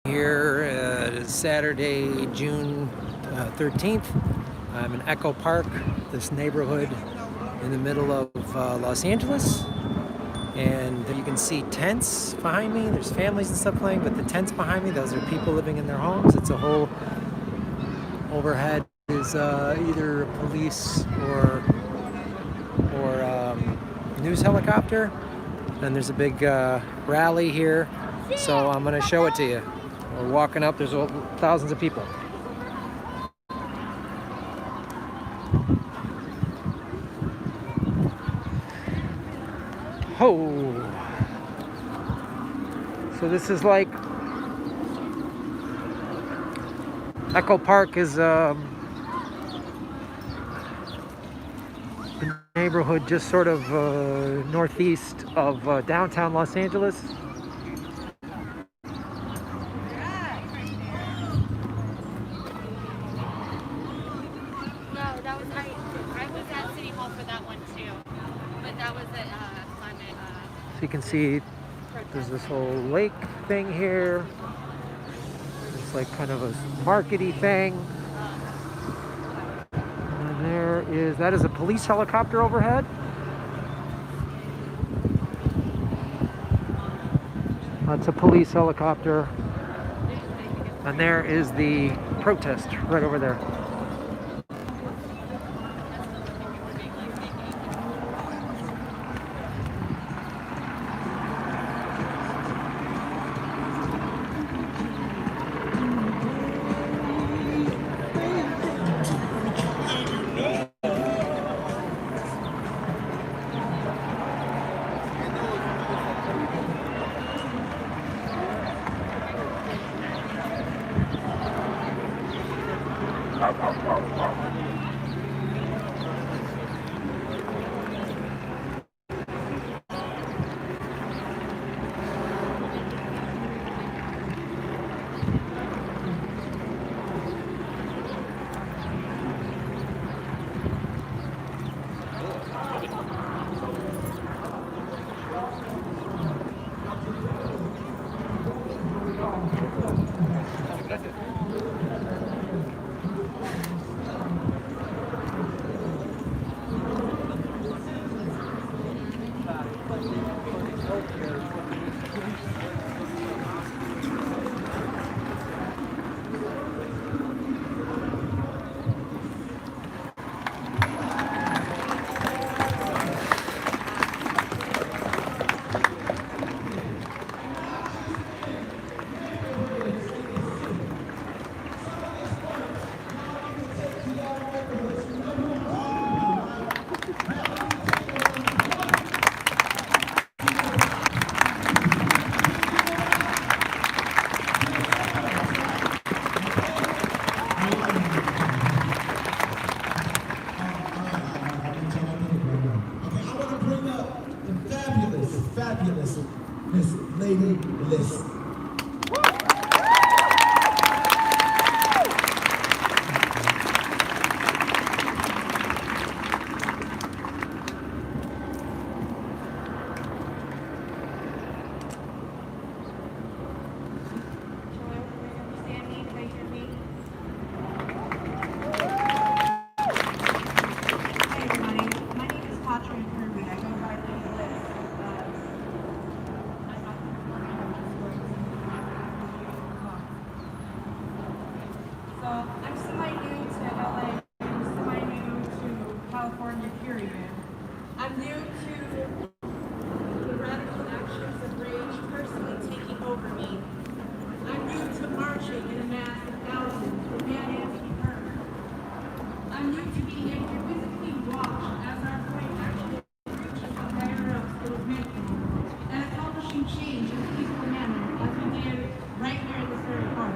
Here it is Saturday, June 13th. I'm in Echo Park, this neighborhood in the middle of Los Angeles. And you can see tents behind me. There's families and stuff playing, but the tents behind me, those are people living in their homes. It's a whole overhead is either a police or news helicopter. And there's a big rally here, so I'm gonna show it to you. We're walking up, there's thousands of people. Oh, so this is like Echo Park is the neighborhood just sort of northeast of downtown Los Angeles. So you can see there's this whole lake thing here. It's like kind of a markety thing. And that is a police helicopter overhead. That's a police helicopter. And there is the protest right over there. Fabulous Miss Lady Liz. I'm semi-new to LA, I'm semi-new to California, period. I'm new to the radical actions of rage personally taking over me. I'm new to marching in a mass of thousands for badass to be heard. I'm new to being able to physically watch as our point actually reaches the higher-ups that was meant for, and accomplishing change in a peaceful manner as we did right here in this very park.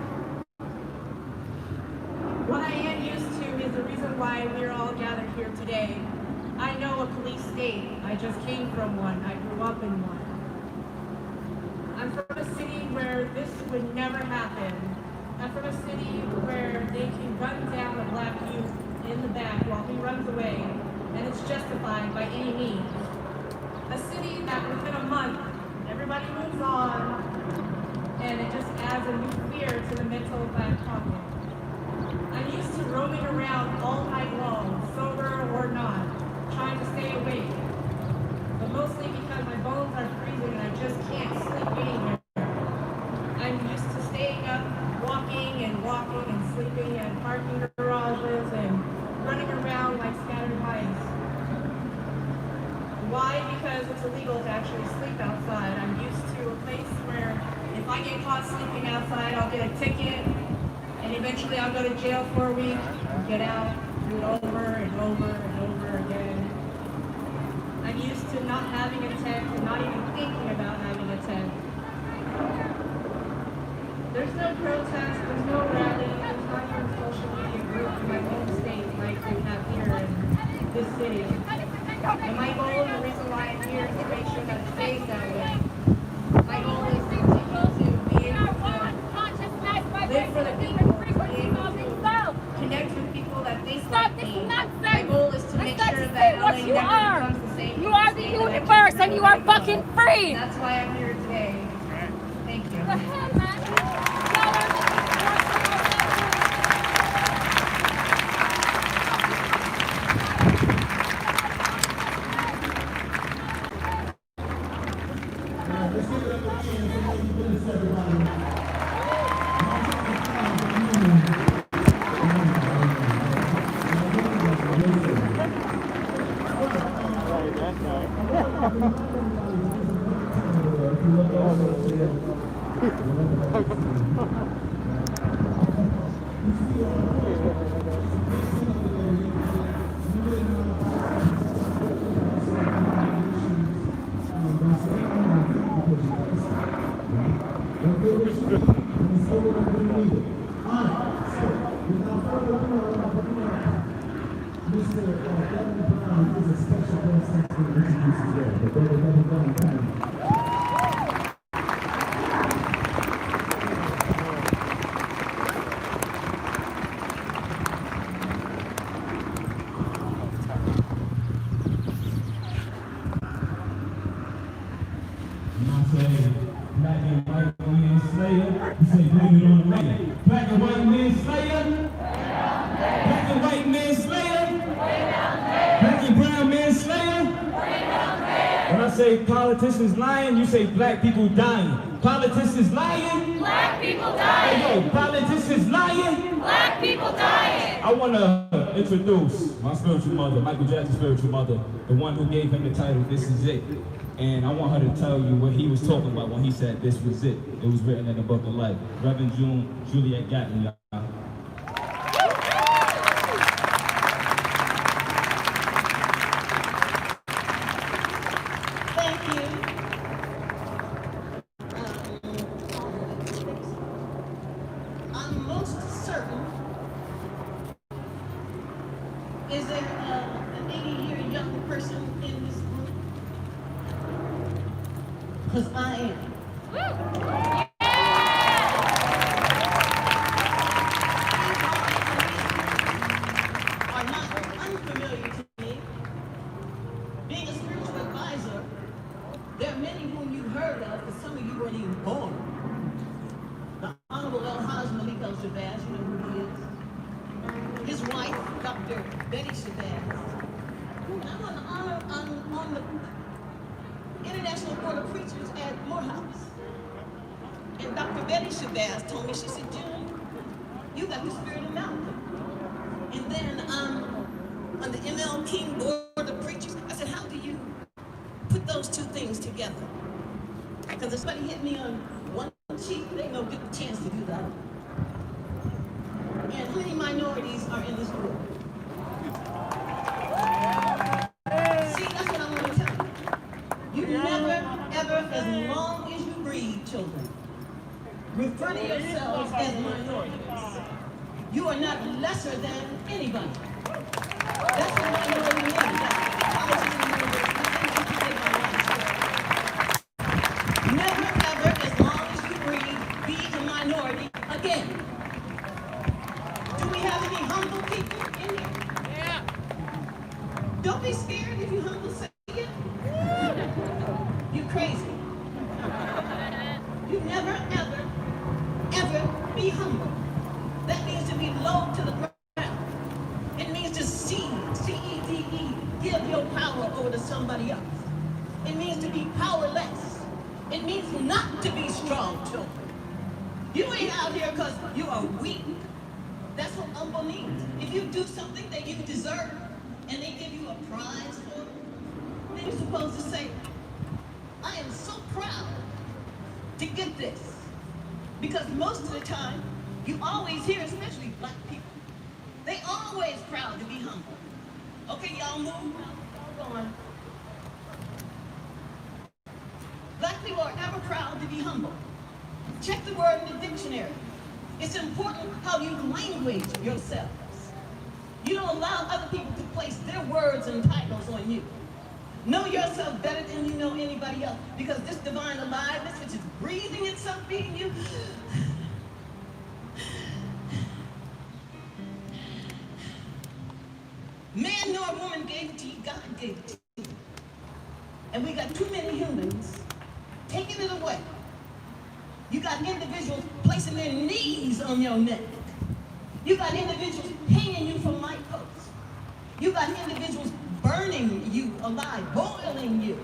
What I am used to is the reason why we're all gathered here today. I know a police state. I just came from one. I grew up in one. I'm from a city where this would never happen. I'm from a city where they can run down a black youth in the back while he runs away, and it's justified by any means. A city that within a month, everybody moves on, and it just adds a new fear talking and walking and sleeping in parking garages and running around like scattered mice. Why? Because it's illegal to actually sleep outside. I'm used to a place where if I get caught sleeping outside, I'll get a ticket, and eventually I'll go to jail for a week, get out, do it over and over and over again. I'm used to not having a tent and not even thinking about having a tent. There's no protest, there's no rally, there's not even a social media group in my home state like we have here in this city. And my goal and the reason why I'm here is to make sure that it stays that way. My goal is to continue to be able to live for the people, be able to connect with people that think like me. My goal is to make sure that LA never becomes the same. You are the universe and you are fucking free. That's why I'm here today. Thank you. Go ahead, man. Black and white men slayer. You say blame it on the man. Black and white men slayer. Black and white men slayer. Black and brown men slayer. When I say politicians lying, you say black people dying. Politicians lying. Black people dying. Hey, yo, politicians lying. Black people dying. I want to introduce my spiritual mother, Michael Jackson's spiritual mother, the one who gave him the title, This Is It. And I want her to tell you what he was talking about when he said this was it. It was written in the book of life. Reverend Juliet Gatlin, y'all. Thank you. I'm most certain, is there an 80-year young person in this room? Because I am. Are not unfamiliar to me. Being a spiritual advisor, there are many whom you've heard of, but some of you weren't even born. The Honorable El Haj Malik El Shabazz, you know who he is. His wife, Dr. Betty Shabazz. I'm on the honor on the International Board of Preachers at Morehouse. And Dr. Betty Shabazz told me, she said, June, you got the spirit of Malcolm. And then on the ML King Board of Preachers, I said, how do you put those two things together? Because if somebody hit me on one cheek, they ain't gonna get the chance to do that. And how many minorities are in this room? See, that's what I want to tell you. You never, ever, as long as you breathe, children, refer to yourselves as minorities. You are not lesser than anybody. That's what minority means. Never, ever, as long as you breathe, be a minority again. Do we have any humble people in here? Yeah. Don't be scared if you humble, say it. You crazy. You never, ever, ever be humble. That means to be low to the ground. It means to C-E-D-E, give your power over to somebody else. It means to be powerless. It means not to be strong, children. You ain't out here because you are weak. That's what humble means. If you do something that you deserve and they give you a prize for it, then you're supposed to say, I am so proud to get this. Because most of the time, you always hear, especially black people, they always proud to be humble. Okay, y'all move. Y'all going. Black people are ever proud to be humble. Check the word in the dictionary. It's important how you language yourselves. You don't allow other people to place their words and titles on you. Know yourself better than you know anybody else, because this divine aliveness, which is breathing itself being you, man nor woman gave it to you, God gave it to you. And we got too many humans taking it away. You got individuals placing their knees on your neck. You got individuals hanging you from light posts. You got individuals burning you alive, boiling you.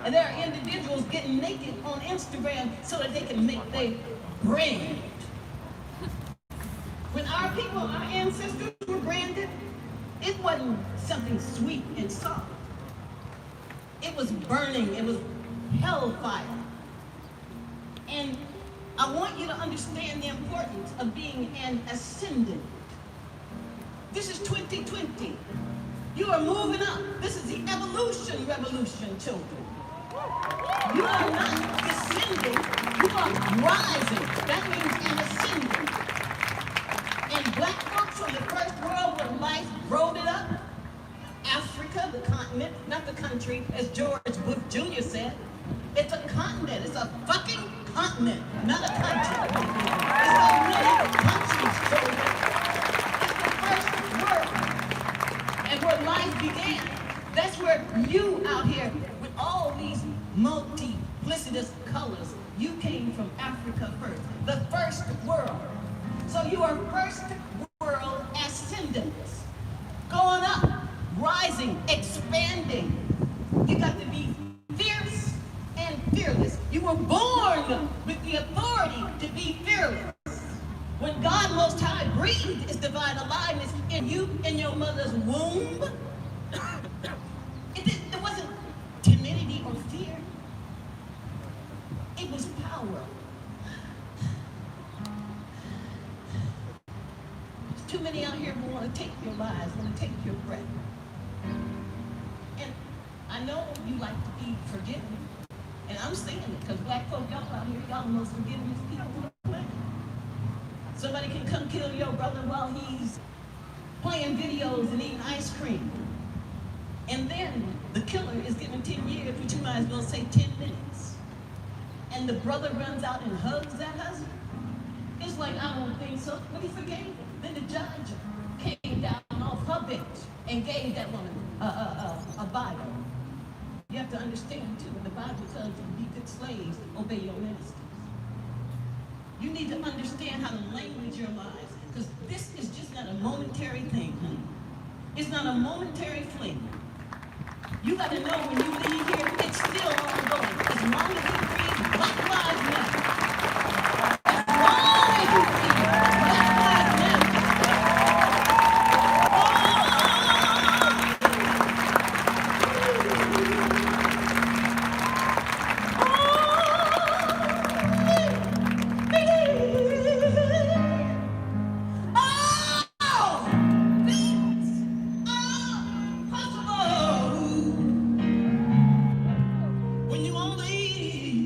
And there are individuals getting naked on Instagram so that they can make their brand. When our people, our ancestors were branded, it wasn't something sweet and soft. It was burning, it was hellfire. And I want you to understand the importance of being an ascendant. This is 2020. You are moving up. This is the evolution revolution, children. You are not descending, you are rising. That means an ascendant. And black folks from the first world where life rolled it up, Africa, the continent, not the country, as George Bush Jr. said. It's a continent. It's a fucking continent, not a country. It's not many countries, children. It's the first world. And where life began. That's where you out here, with all these multiplicitous colors, you came from Africa first. The first world. So you are first world ascendants. Going up, rising, expanding. You got to be fierce and fearless. You were born with the authority to be fearless. When God Most High breathed His divine aliveness in you in your mother's womb, it wasn't timidity or fear. It was power. There's too many out here who want to take your lives, want to take your breath. And I know you like to be forgiven. And I'm saying it because black folk, y'all out here, y'all the most forgiving people on the planet. Somebody can come kill your brother while he's playing videos and eating ice cream. And then the killer is given 10 years, but you might as well say 10 minutes. And the brother runs out and hugs that husband. It's like, I don't think so, but he forgave him. Then the judge came down off her bench and gave that woman a Bible. You have to understand, too, when the Bible tells you to be good slaves, obey your masters. You need to understand how to language your lives, because this is just not a momentary thing, honey. It's not a momentary fling. You got to know when you leave here, it's still ongoing. As long as you breathe, Black Lives Matter. As long as you breathe, Black Lives Matter. When you only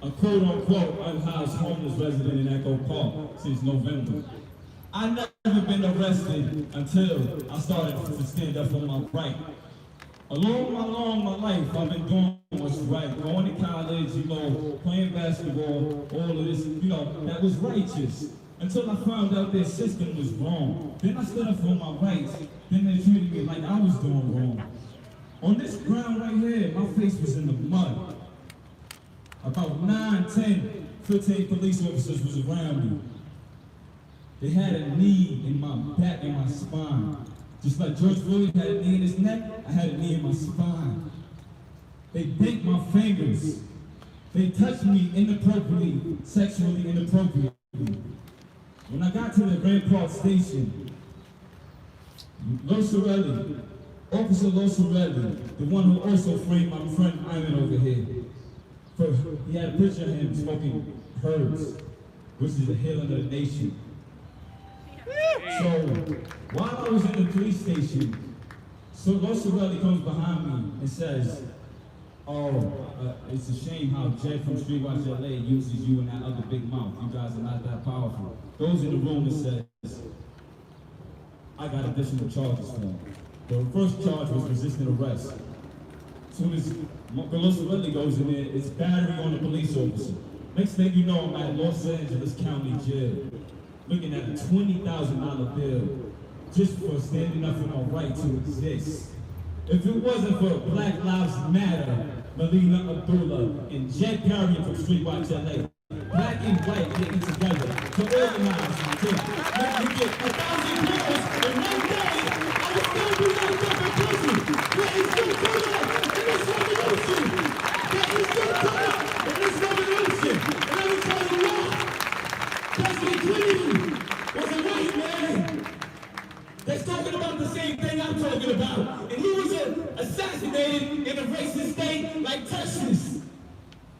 a quote-unquote unhoused homeless resident in Echo Park since November. I've never been arrested until I started to stand up for my right. Along my life, I've been doing what's right. Going to college, playing basketball, all of this, that was righteous. Until I found out their system was wrong. Then I stood up for my rights. Then they treated me like I was doing wrong. On this ground right here, my face was in the mud. About 9, 10, 15 police officers was around me. They had a knee in my back and my spine. Just like George Floyd had a knee in his neck, I had a knee in my spine. They bit my fingers. They touched me inappropriately, sexually inappropriately. When I got to the Rampart station, Officer Losarelli, the one who also framed my friend Ivan over here, he had a picture of him smoking herbs, which is the healing of the nation. So, while I was in the police station, so Losarelli comes behind me and says, it's a shame how Jed from Streetwatch LA uses you and that other big mouth. You guys are not that powerful. Goes in the room and says, I got additional charges for him. The first charge was resisting arrest. As soon as Losarelli goes in there, it's battery on a police officer. Next thing you know, I'm at Los Angeles County Jail, looking at a $20,000 bill just for standing up for my right to exist. If it wasn't for Black Lives Matter, Melina Abdullah, and Jed Perry from Streetwatch LA, black and white getting together to organize and to get 1,000 people in one day, I would still be locked up in prison. There is still color in this revolution. There is still color in this revolution. And I will tell you why. President Clinton was a white man that's talking about the same thing I'm talking about. And he was assassinated in a racist state like Texas.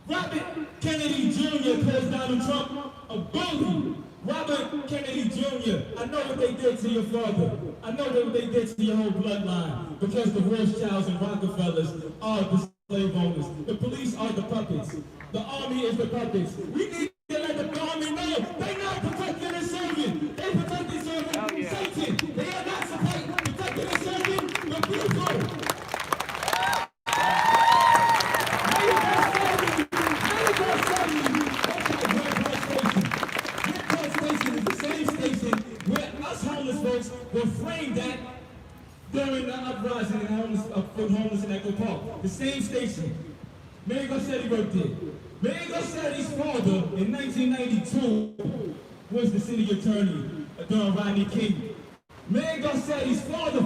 Robert Kennedy Jr. calls Donald Trump a bully. Robert Kennedy Jr., I know what they did to your father. I know what they did to your whole bloodline. Because the Rothschilds and Rockefellers are the slave owners. The police are the puppets. The army is the puppets. We need to let the army know they're not protecting and serving. They protect and serving Satan. They are not protecting and serving the people. Were framed at during the uprising for homeless in Echo Park. The same station. Mayor Garcetti worked there. Mayor Garcetti's father in 1992 was the city attorney during Rodney King. Mayor Garcetti's father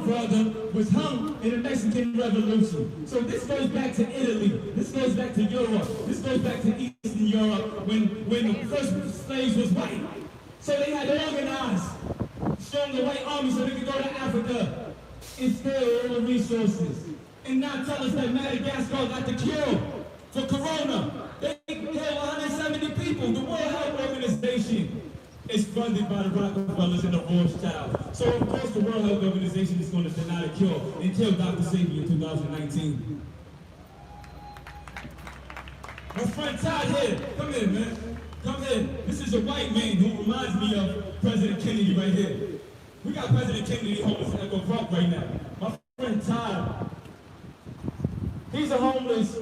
was hung in the Mexican Revolution. So this goes back to Italy. This goes back to Europe. This goes back to Eastern Europe when the first slaves was white. So they had to organize. Strong the white army so they could go to Africa and steal all the resources. And now tell us that Madagascar got the cure for corona. They killed 170 people. The World Health Organization is funded by the Rockefellers and the Rothschilds. So of course the World Health Organization is going to deny the cure and kill Dr. Sebi in 2019. My friend Todd here, come here, man. Come here. This is a white man who reminds me of President Kennedy right here. We got President Kennedy homeless in Echo Park right now. My friend Todd, he's a homeless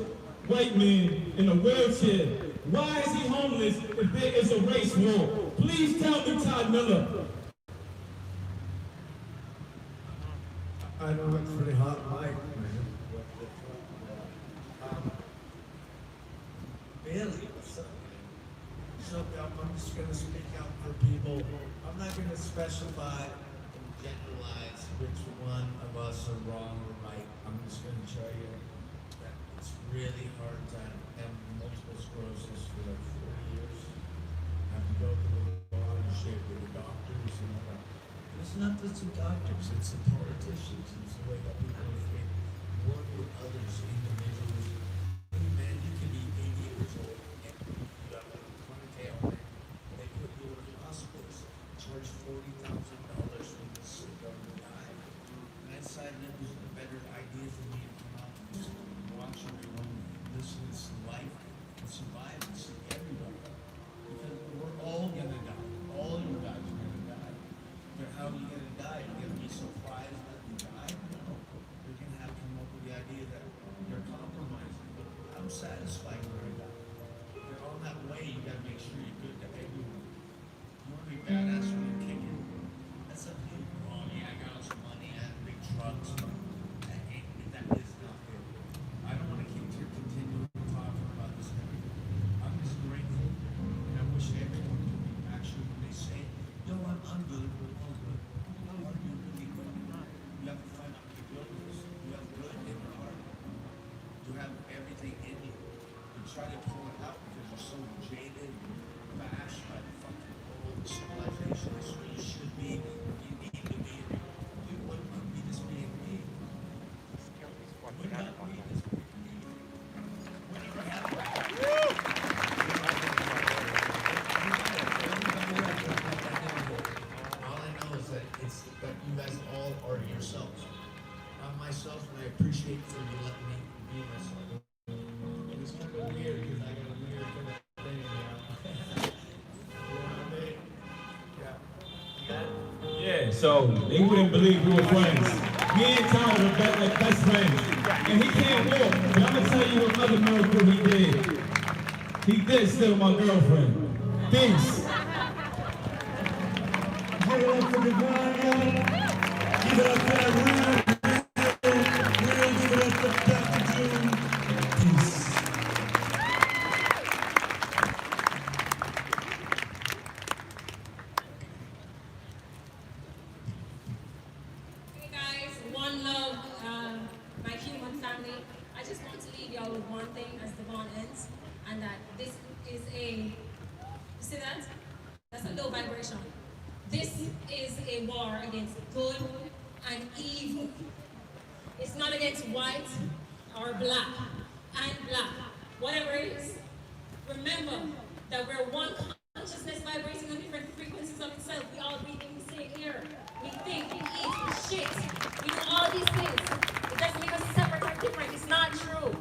white man in a wheelchair. Why is he homeless if there is a race war? Please tell me, Todd Miller. I know it's pretty hot mic, man. Really? So I'm just going to speak out for people. I'm not going to specify and generalize which one of us are wrong or right. I'm just going to tell you that it's really hard to have multiple sclerosis for like 4 years. Have to go to the shit with the doctors and all that. And it's not just the doctors, it's the politicians. It's the way that people think. Work with others, individuals. Man, you can be 80 years old and you got a ponytail. They put you in hospitals, charge $40,000 for the sick on the eye. And that side of it is a better idea for me to come out and just watch everyone listen to life and survive and see Yeah, so they wouldn't believe we were friends. Me and Tom were like best friends. And he can't walk, but I'm gonna tell you another miracle he did. He did steal my girlfriend. Peace. Give it up for Divine, y'all. Give it up for that real. Give it up for Dr. June. Peace. Hey guys, one love, my human family. I just want to leave y'all with one thing as Devon ends, and that this is you see that? That's a low vibration. This is a war against good and evil. It's not against white or black and black, whatever it is. Remember that we're one consciousness vibrating on different frequencies of itself. We all breathe in the same air. We think, we eat, we shit. We do all these things. It doesn't make us separate or different. It's not true.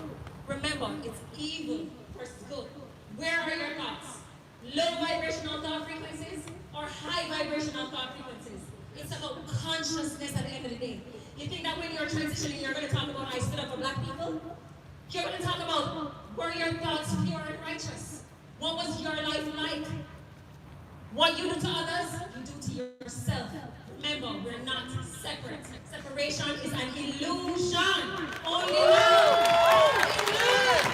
Remember, it's evil versus good. Where are your thoughts? Low vibrational thought frequencies or high vibrational thought frequencies? It's about consciousness at the end of the day. You think that when you're transitioning, you're going to talk about I stood up for black people? You're going to talk about were your thoughts pure and righteous? What was your life like? What you do to others, you do to yourself. Remember, we're not separate. Separation is an illusion. Only love. Only love.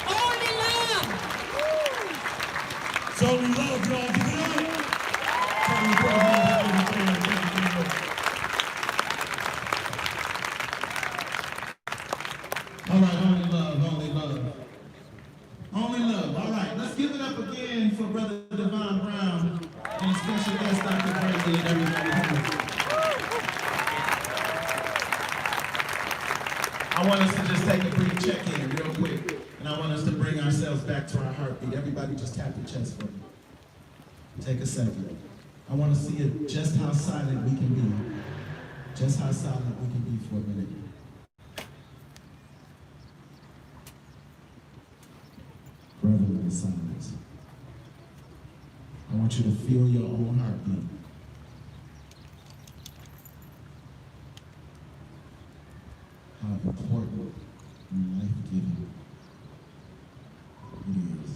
Only love. It's only love, y'all. Give it up. All right, only love, only love. Only love. All right, let's give it up again for Brother Devon Brown and special guest Dr. Brady and everybody else. I want us to just take a brief check-in real quick, and I want us to bring ourselves back to our heartbeat. Everybody just tap your chest for me. Take a second. I want to see it, just how silent we can be. Just how silent we can be for a minute. Revel in silence. I want you to feel your own heartbeat. How important and life-giving it is.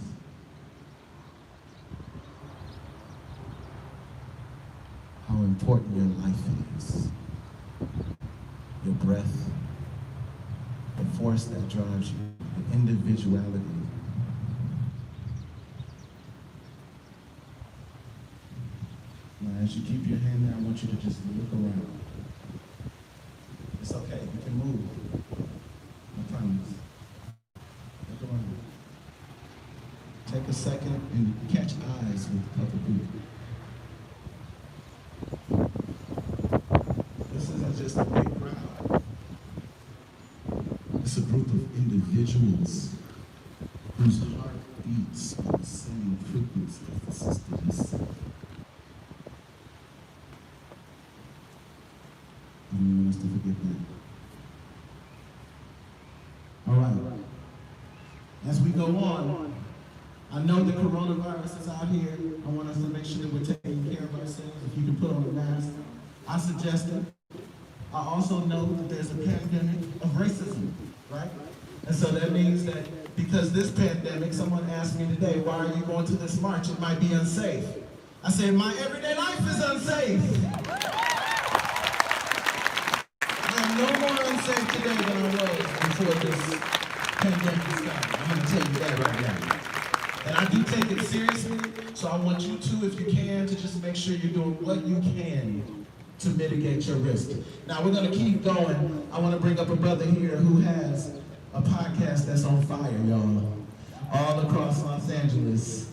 How important your life is. Your breath, the force that drives you, the individuality. Now, as you keep your hand there, I want you to just look around. It's okay, you can move. I promise. Look around. Take a second and catch eyes with other people. This isn't just a big crowd. It's a group of individuals whose heart beats on the same frequency as the sister just said. I don't want us to forget that. All right. As we go on, I know the coronavirus is out here. I want us to make sure that we're taking care of ourselves. If you can put on a mask, I suggest it. I also know that there's a pandemic of racism, right? And so that means that because this pandemic, someone asked me today, why are you going to this march? It might be unsafe. I said, my everyday life is unsafe. I'm no more unsafe today than I was before this pandemic started. I'm going to tell you that right now. And I do take it seriously, so I want you to, if you can, to just make sure you're doing what you can to mitigate your risk. Now we're going to keep going. I want to bring up a brother here who has a podcast that's on fire, y'all, all across Los Angeles.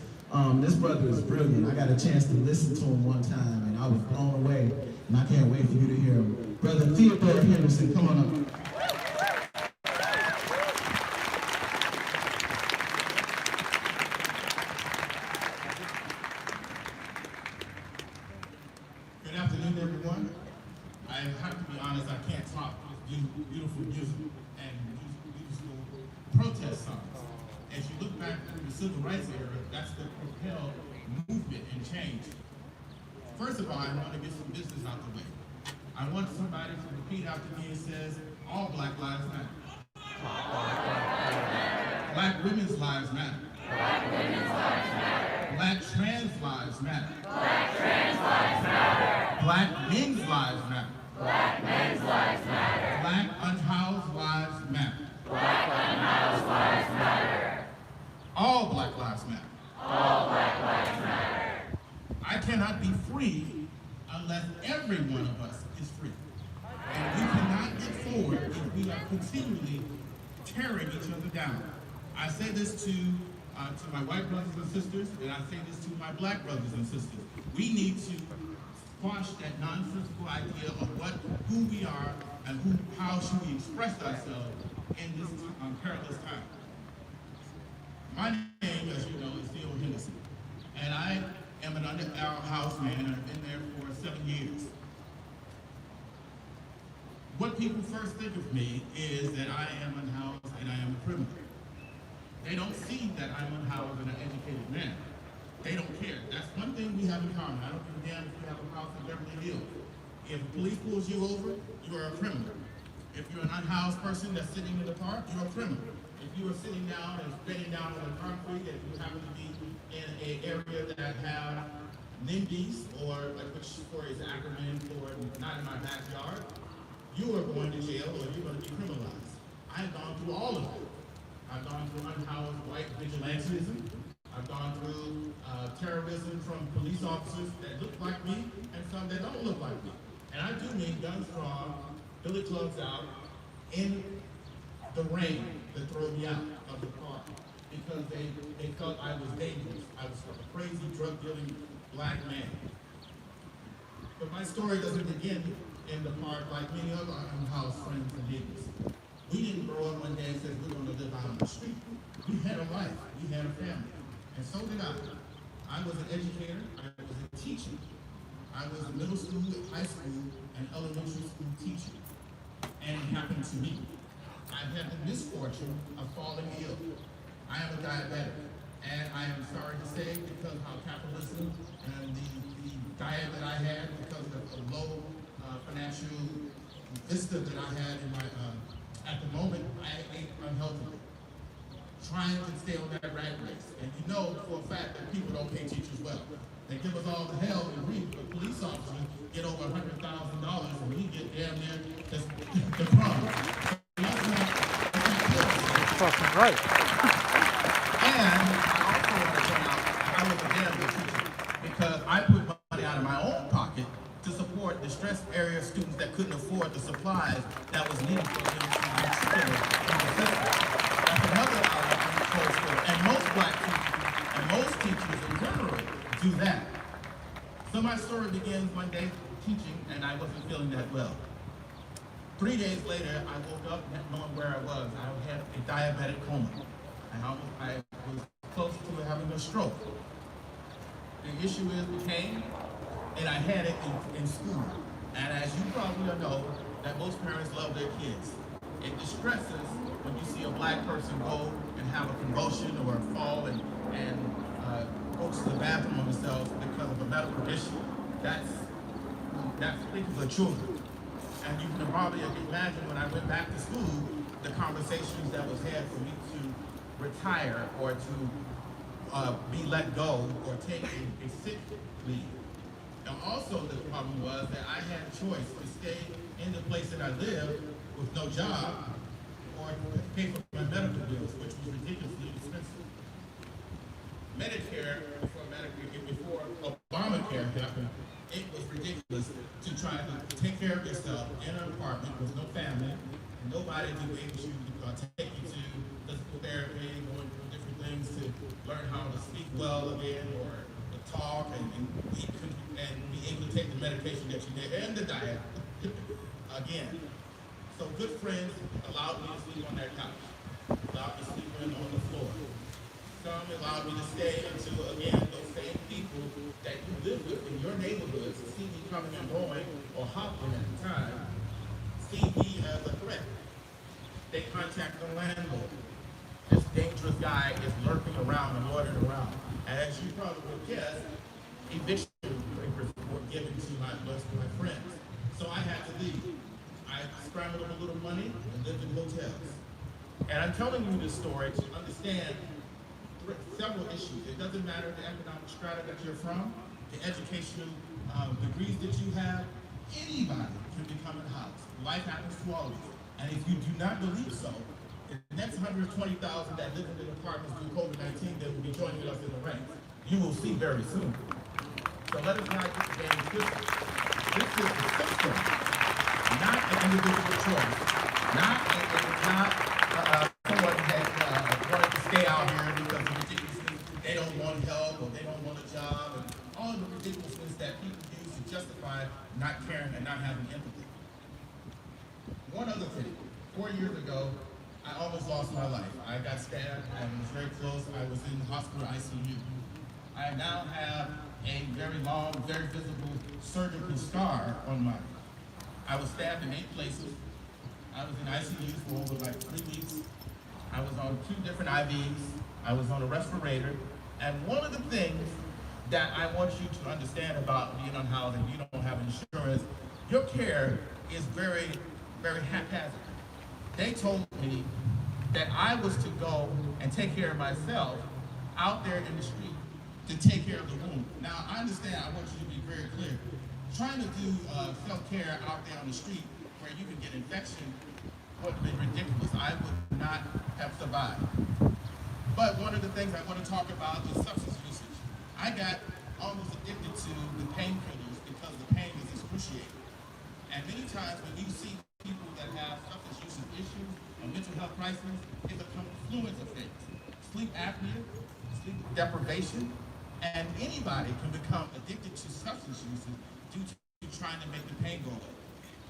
This brother is brilliant. I got a chance to listen to him one time, and I was blown away, and I can't wait for you to hear him. Brother Theodore Henderson, come on up. Good afternoon, everyone. I have to be honest, I can't talk. It's beautiful music and beautiful protest songs. As you look back through the civil rights era, that's the propelled movement and change. First of all, I want to get some business out the way. I want somebody to repeat after me and says, all Black lives matter. Black women's lives matter. Black women's lives matter. Black trans lives matter. Black trans lives matter. Black men's lives matter. Black men's lives matter. Black unhoused lives matter. Black unhoused lives matter. All Black lives matter. All Black lives matter. I cannot be free unless every one of us is free. And we cannot get forward if we are continually tearing each other down. I say this to my white brothers and sisters, and I say this to my black brothers and sisters. We need to squash that nonsensical idea of who we are and how should we express ourselves in this perilous time. My name, as you know, is Theo Henderson, and I am an under-house man, and I've been there for 7 years. What people first think of me is that I am unhoused and I am a criminal. They don't see that I'm unhoused and an educated man. They don't care. That's one thing we have in common. I don't give a damn if you have a house in Beverly Hills. If the police pulls you over, you are a criminal. If you're an unhoused person that's sitting in the park, you're a criminal. If you are sitting down and bedding down on the concrete and you happen to be in an area that have NIMBYs, or which for is acronym for not in my backyard, you are going to jail or you're going to be criminalized. I've gone through all of it. I've gone through unhoused white vigilantism. I've gone through terrorism from police officers that look like me and some that don't look like me. And I do mean guns drawn, billy clubs out, in the rain to throw me out of the park because they felt I was dangerous. I was a crazy drug dealing black man. But my story doesn't begin in the park like many other unhoused friends and neighbors. We didn't grow up one day and say we're going to live out on the street. We had a life. We had a family. And so did I. I was an educator. I was a teacher. I was a middle school, high school, and elementary school teacher. And it happened to me. I've had the misfortune of falling ill. I am a diabetic. And I am sorry to say, because of how capitalism and the diet that I had, because of the low financial vista that I had in my at the moment, I ate unhealthily, trying to stay on that rat race. And you know for a fact that people don't pay teachers well. They give us all the hell we read, but police officers get over $100,000 and we get damn near the crumbs. That's fucking right. And I also want to point out, I was a damn good teacher because I put money out of my own pocket to support distressed area students that couldn't afford the supplies that was needed for them to be skilled in the system. That's another outlet. And most black teachers and most teachers in general do that. So my story begins one day teaching and I wasn't feeling that well. 3 days later, I woke up not knowing where I was. I had a diabetic coma. I was close to having a stroke. The issue became, and I had it in school. And as you probably know, that most parents love their kids. It distresses when you see a black person go and have a convulsion or a fall and go to the bathroom on themselves because of a medical issue. That's think of the children. And you can probably imagine when I went back to school, the conversations that was had for me to retire or to be let go or take a sick leave. Now also the problem was that I had a choice to stay in the place that I lived with no job or pay for my medical bills, which was ridiculously expensive. Medicare, before Obamacare happened, it was ridiculous to try to take care of yourself in an apartment with no family, and nobody to be able to take you to physical therapy, going through different things to learn how to speak well again or to talk and be able to take the medication that you need and the diet again. So good friends allowed me to sleep on their couch, allowed me to sleep on the floor. Some allowed me to stay until, again, those same people that you live with in your neighborhoods see me coming and going, or hopping at the time, see me as a threat. They contact the landlord. This dangerous guy is lurking around and loitering around. And as you probably would guess, eviction papers were garnered a little money and lived in hotels. And I'm telling you this story to understand several issues. It doesn't matter the economic strata that you're from, the educational degrees that you have, anybody can become a house. Life happens to all of us. And if you do not believe so, the next 120,000 that live in apartments due to COVID-19 that will be joining us in the ranks, you will see very soon. So let us not get the game twisted. This is the system, not an individual choice. Not someone that wanted to stay out here because of ridiculousness. They don't want help or they don't want a job and all the ridiculousness that people use to justify not caring and not having empathy. One other thing, 4 years ago, I almost lost my life. I got stabbed and was very close. I was in the hospital ICU. I now have a very long, very visible surgical scar on my. I was stabbed in 8 places. I was in ICU for over like 3 weeks. I was on 2 different IVs. I was on a respirator. And one of the things that I want you to understand about being unhoused and you don't have insurance, your care is very, very haphazard. They told me that I was to go and take care of myself out there in the street to take care of the wound. Now, I understand, I want you to be very clear. Trying to do self-care out there on the street where you can get infection would have been ridiculous. I would not have survived. But one of the things I want to talk about is substance usage. I got almost addicted to the painkillers because the pain is excruciating. And many times when you see people that have substance usage issues or mental health crises, it's a confluence of things. Sleep apnea, sleep deprivation, and anybody can become addicted to substance use due to trying to make the pain go away.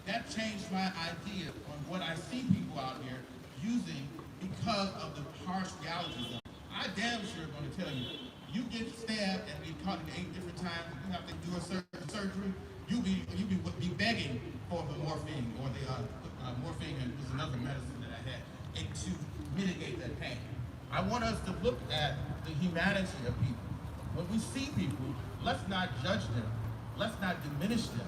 That changed my idea on what I see people out here using because of the harsh realities of it. I damn sure going to tell you, you get stabbed and be caught in 8 different times, and you have to do a surgery, you be begging for the morphine or the morphine, and was another medicine that I had, and to mitigate that pain. I want us to look at the humanity of people. When we see people, let's not judge them. Let's not diminish them.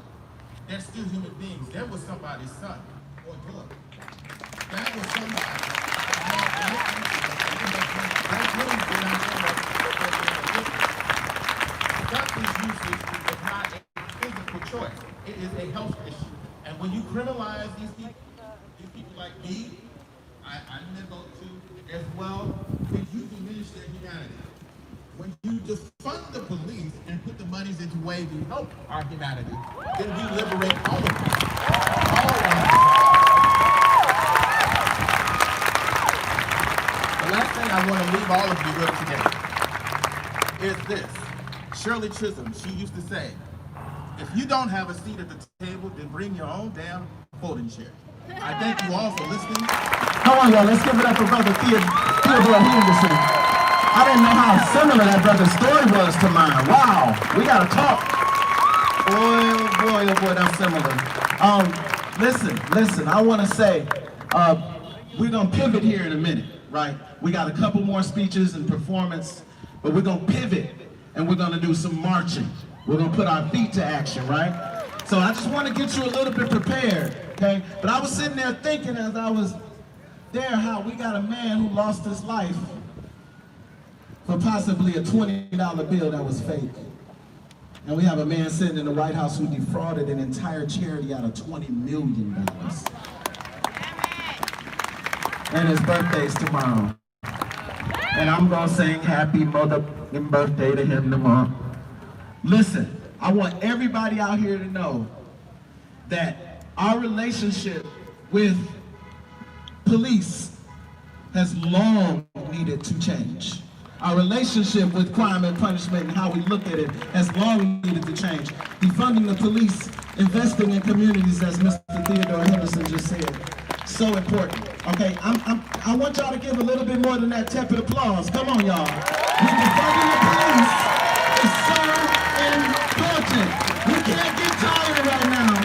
They're still human beings. There was somebody's son or daughter. That was somebody. Substance usage is not a physical choice. It is a health issue. And when you criminalize these people like me, I'm in vote too, as well, then you diminish their humanity. When you defund the police and put the monies into ways to help our humanity, then we liberate all of us. All of us. The last thing I want to leave all of you with today is this. Shirley Chisholm, she used to say, if you don't have a seat at the table, then bring your own damn folding chair. I thank you all for listening. Come on, y'all, let's give it up for Brother Theodore Henderson. I didn't know how similar that brother's story was to mine. Wow, we gotta talk. Oh boy, that's similar. Listen, I wanna say, we're gonna pivot here in a minute, right? We got a couple more speeches and performance, but we're gonna pivot and we're gonna do some marching. We're gonna put our feet to action, right? So I just wanna get you a little bit prepared, okay? But I was sitting there thinking as I was there how we got a man who lost his life for possibly a $20 bill that was fake. And we have a man sitting in the White House who defrauded an entire charity out of $20 million. And his birthday's tomorrow. And I'm gonna sing happy motherfucking birthday to him tomorrow. Listen, I want everybody out here to know that our relationship with police has long needed to change. Our relationship with crime and punishment and how we look at it has long needed to change. Defunding the police, investing in communities, as Mr. Theodore Henderson just said, so important. Okay, I want y'all to give a little bit more than that tepid applause. Come on, y'all. Defunding the police is so important. We can't get tired right now.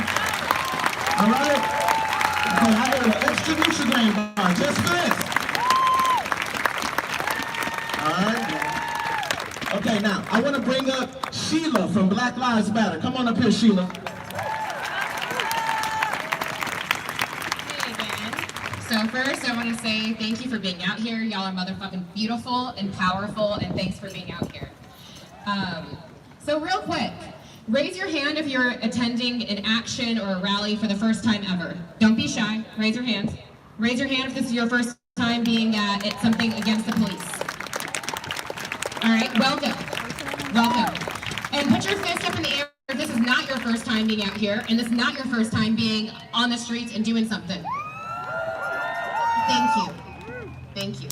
All right? Okay, I got an extra Nutrigrain bar just for this. Alright. Okay, now I want to bring up Sheila from Black Lives Matter. Come on up here, Sheila. Hey, first, I want to say thank you for being out here. Y'all are motherfucking beautiful and powerful, and thanks for being out here. So real quick, raise your hand if you're attending an action or a rally for the first time ever. Don't be shy. Raise your hand. Raise your hand if this is your first time being at something against the police. All right, welcome. Welcome. And put your fist up in the air if this is not your first time being out here, and this is not your first time being on the streets and doing something. Thank you. Thank you.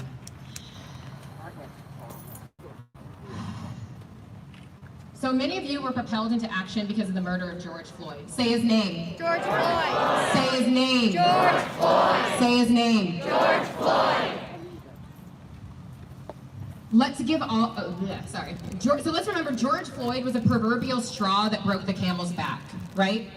So many of you were propelled into action because of the murder of George Floyd. Say his name. George Floyd. Say his name. George Floyd. Say his name. George Floyd. Let's give all, sorry. So let's remember George Floyd was a proverbial straw that broke the camel's back, right?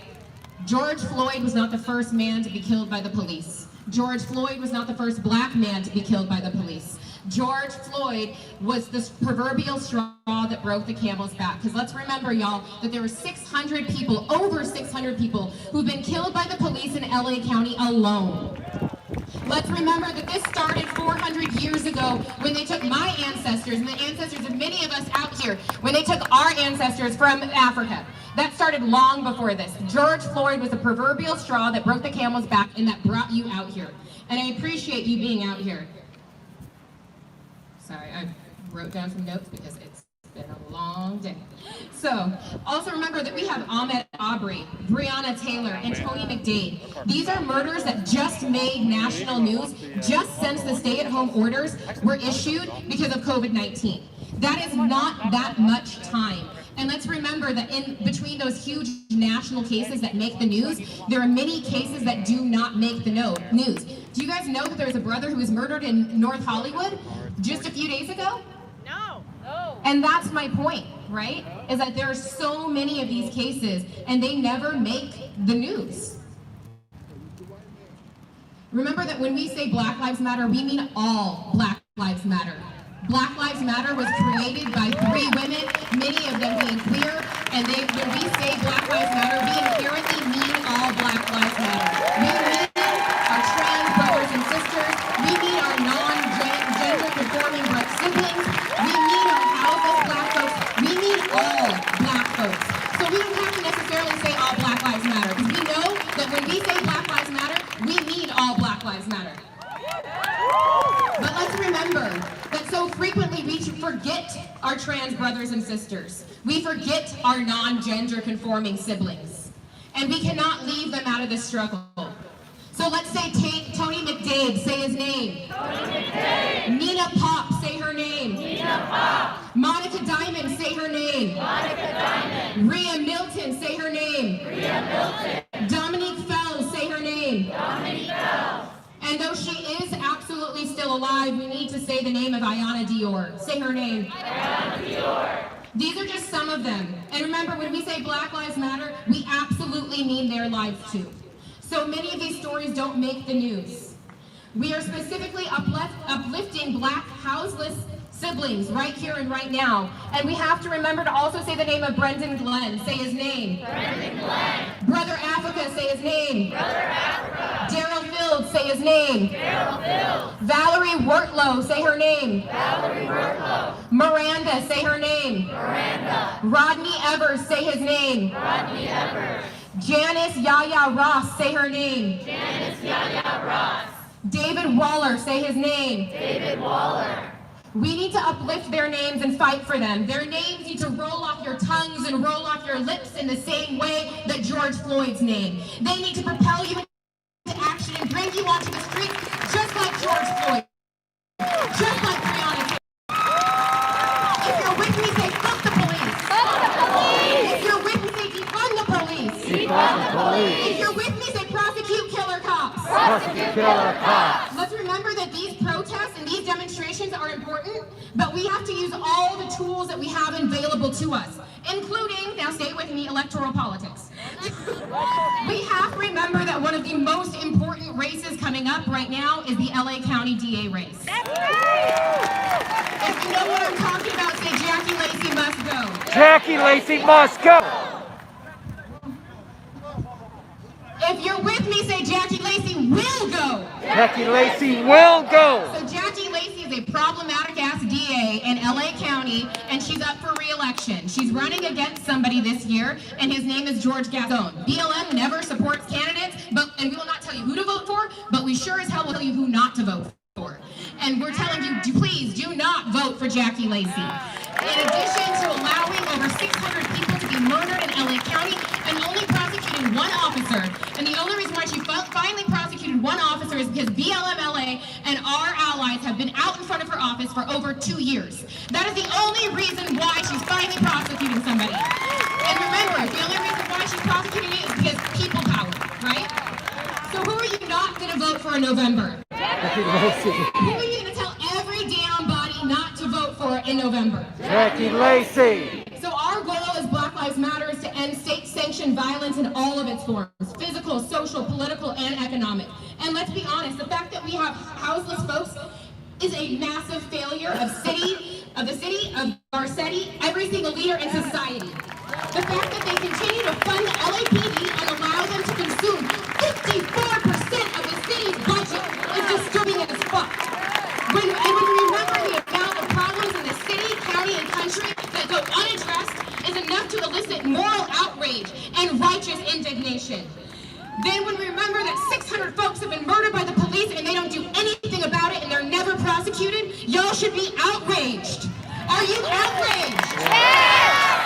George Floyd was not the first man to be killed by the police. George Floyd was not the first black man to be killed by the police. George Floyd was this proverbial straw that broke the camel's back. Because let's remember, y'all, that there were 600 people, over 600 people, who've been killed by the police in LA County alone. Let's remember that this started 400 years ago when they took my ancestors and the ancestors of many of us out here, when they took our ancestors from Africa. That started long before this. George Floyd was the proverbial straw that broke the camel's back and that brought you out here. And I appreciate you being out here. Sorry, I wrote down some notes because it's been a long day. So, also remember that we have Ahmaud Arbery, Breonna Taylor, and Tony McDade. These are murders that just made national news just since the stay-at-home orders were issued because of COVID-19. That is not that much time. And let's remember that in between those huge national cases that make the news, there are many cases that do not make the news. Do you guys know that there was a brother who was murdered in North Hollywood just a few days ago? No. And that's my point, right? Is that there are so many of these cases and they never make the news. Remember that when we say Black Lives Matter, we mean all Black Lives Matter. Black Lives Matter was created by 3 women, many of them being queer, and when we say Black Lives Matter, we inherently mean all Black Lives Matter. We mean our trans brothers and sisters, we mean our non-gender conforming black siblings, we mean our houseless black folks, we mean all black folks. So we don't have to necessarily say all Black Lives Matter, because we know that when we say Black Lives Matter, we mean all Black Lives Matter. But let's remember that so frequently we forget our trans brothers and sisters. We forget our non-gender conforming siblings. And we cannot leave them out of this struggle. So let's say Tony McDade, say his name. Tony McDade. Nina Pop, say her name. Nina Pop. Monica Diamond, say her name. Monica Diamond. Rhea Milton, say her name. Rhea Milton. Dominique Fells, say her name. Dominique Fells. And though she is absolutely still alive, we need to say the name of Ayanna Dior. Say her name. Ayanna Dior. These are just some of them. And remember, when we say Black Lives Matter, we absolutely mean their lives too. So many of these stories don't make the news. We are specifically uplifting Black houseless siblings right here and right now. And we have to remember to also say the name of Brendan Glenn. Say his name. Brendan Glenn. Brother Africa, say his name. Brother Africa. Daryl Fields, say his name. Daryl Fields. Valerie Wortlow, say her name. Valerie Wortlow. Miranda, say her name. Miranda. Rodney Evers, say his name. Rodney Evers. Janice Yaya Ross, say her name. Janice Yaya Ross. David Waller, say his name. David Waller. We need to uplift their names and fight for them. Their names need to roll off your tongues and roll off your lips in the same way that George Floyd's name. They need to propel you into action and bring you onto the streets just like George Floyd. Just like Breonna Taylor. If you're with me, say fuck the police. Fuck the police. If you're with me, say defund the police. Defund the police. If you're with me, say prosecute killer cops. Prosecute killer cops. Let's remember that these protests and these demonstrations are important, but we have to use all the tools that we have available to us, including, now stay with me, electoral politics. We have to remember that one of the most important races coming up right now is the LA County DA race. If you know what I'm talking about, say Jackie Lacey must go. Jackie Lacey must go. If If you're with me, say Jackie Lacey will go. Jackie Lacey will go. So Jackie Lacey is a problematic-ass DA in LA County, and she's up for re-election. She's running against somebody this year, and his name is George Gascon. BLM never supports candidates, and we will not tell you who to vote for, but we sure as hell will tell you who not to vote for. And we're telling you, please do not vote for Jackie Lacey. In addition to allowing over 600 people to be murdered in LA County and only prosecuting one officer, and the only reason why she finally prosecuted one officer is because BLM LA and our allies have been out in front of her office for over 2 years. That is the only reason why she's finally prosecuting somebody. And remember, the only reason why she's prosecuting it is because people power, right? So who are you not going to vote for in November? Jackie Lacey. Who are you going to tell every damn body not to vote for in November? Jackie Lacey. So our goal as Black Lives Matter is to end state-sanctioned violence in all of its forms, physical, social, political, and economic. And let's be honest, the fact that we have houseless folks is a massive failure of the city, of our city, every single leader in society. The fact that they continue to fund the LAPD and allow them to consume 54% of the city's budget is disturbing as fuck. When we remember the amount of problems in the city, county, and country that go unaddressed is enough to elicit moral outrage and righteous indignation. Then when we remember that 600 folks have been murdered by the police and they don't do anything about it and they're never prosecuted, y'all should be outraged. Are you outraged? Yes!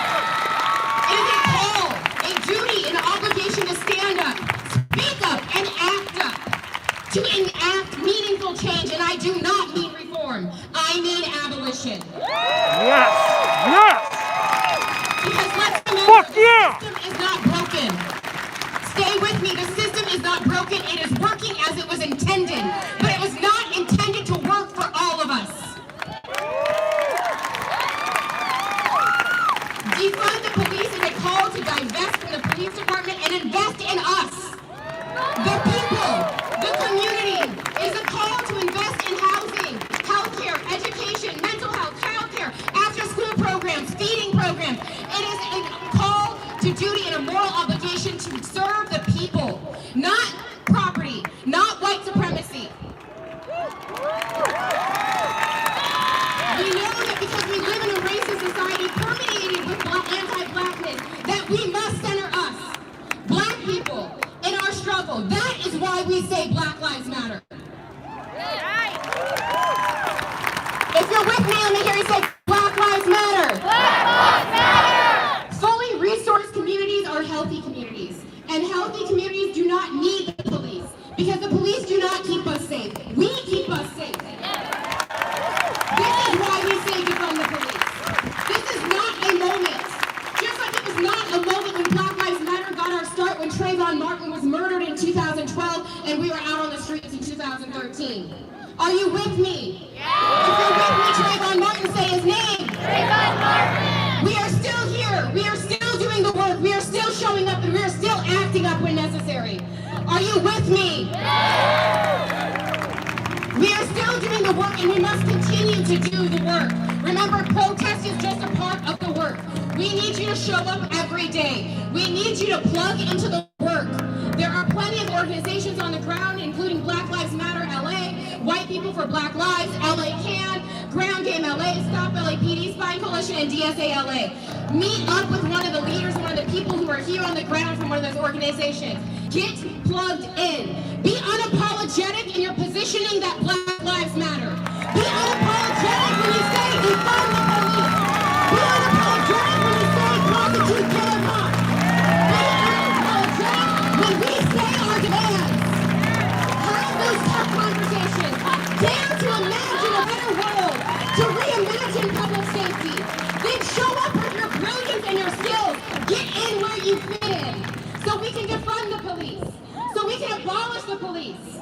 It is a call, a duty, an obligation to stand up, speak up, and act up. To enact meaningful change, and I do not mean reform. I mean abolition. Yes. Yes. Because let's remember, Fuck yeah. the system is not broken. Stay with me, the system is not broken. It is working as it was intended, but it was not intended to work for all of us. Defund the police is a call to divest from the police department and invest in us. The people, the community, is a call to invest in housing, healthcare, education, mental health, childcare, after-school programs, feeding programs. It is a call to duty and a moral obligation to serve the people, not property, not white supremacy. We know that because we live in a racist society permeated with anti-blackness, that we must center us, Black people, in our struggle. That is why we say Black Lives Matter. If you're with me, let me hear you say Black Lives Matter. Black Lives Matter. Fully resourced communities are healthy communities. And healthy communities do not need the police. Because the police do not keep us safe. We keep us safe. This is why we say defund the police. This is not a moment. Just like it was not a moment when Black Lives Matter got our start when Trayvon Martin was murdered in 2012 and we were out on the streets in 2013. Are you with me? Yeah. If you're with me, Trayvon Martin, say his name. Trayvon Martin. We are still here. We are still doing the work. We are still showing up and we are still acting up when necessary. Are you with me? Yeah. We are still doing the work and we must continue to do the work. Remember, protest is just a part of the work. We need you to show up every day. We need you to plug into the work. There are plenty of organizations on the ground, including Black Lives Matter LA, White People for Black Lives, LA Can, Ground Game LA, Stop LAPD, Spine Coalition, and DSA LA. Meet up with one of the leaders, one of the people who are here on the ground from one of those organizations. Get plugged in. Be unapologetic in your positioning that Black Lives Matter. Be unapologetic when you say defund the police. Be unapologetic when you say prosecute BLM. Be unapologetic when we say our demands. Have those tough conversations. Dare to imagine a better world. To reimagine public safety. Then show up with your brilliance and your skills. Get in where you fit in. So we can defund the police. So we can abolish the police.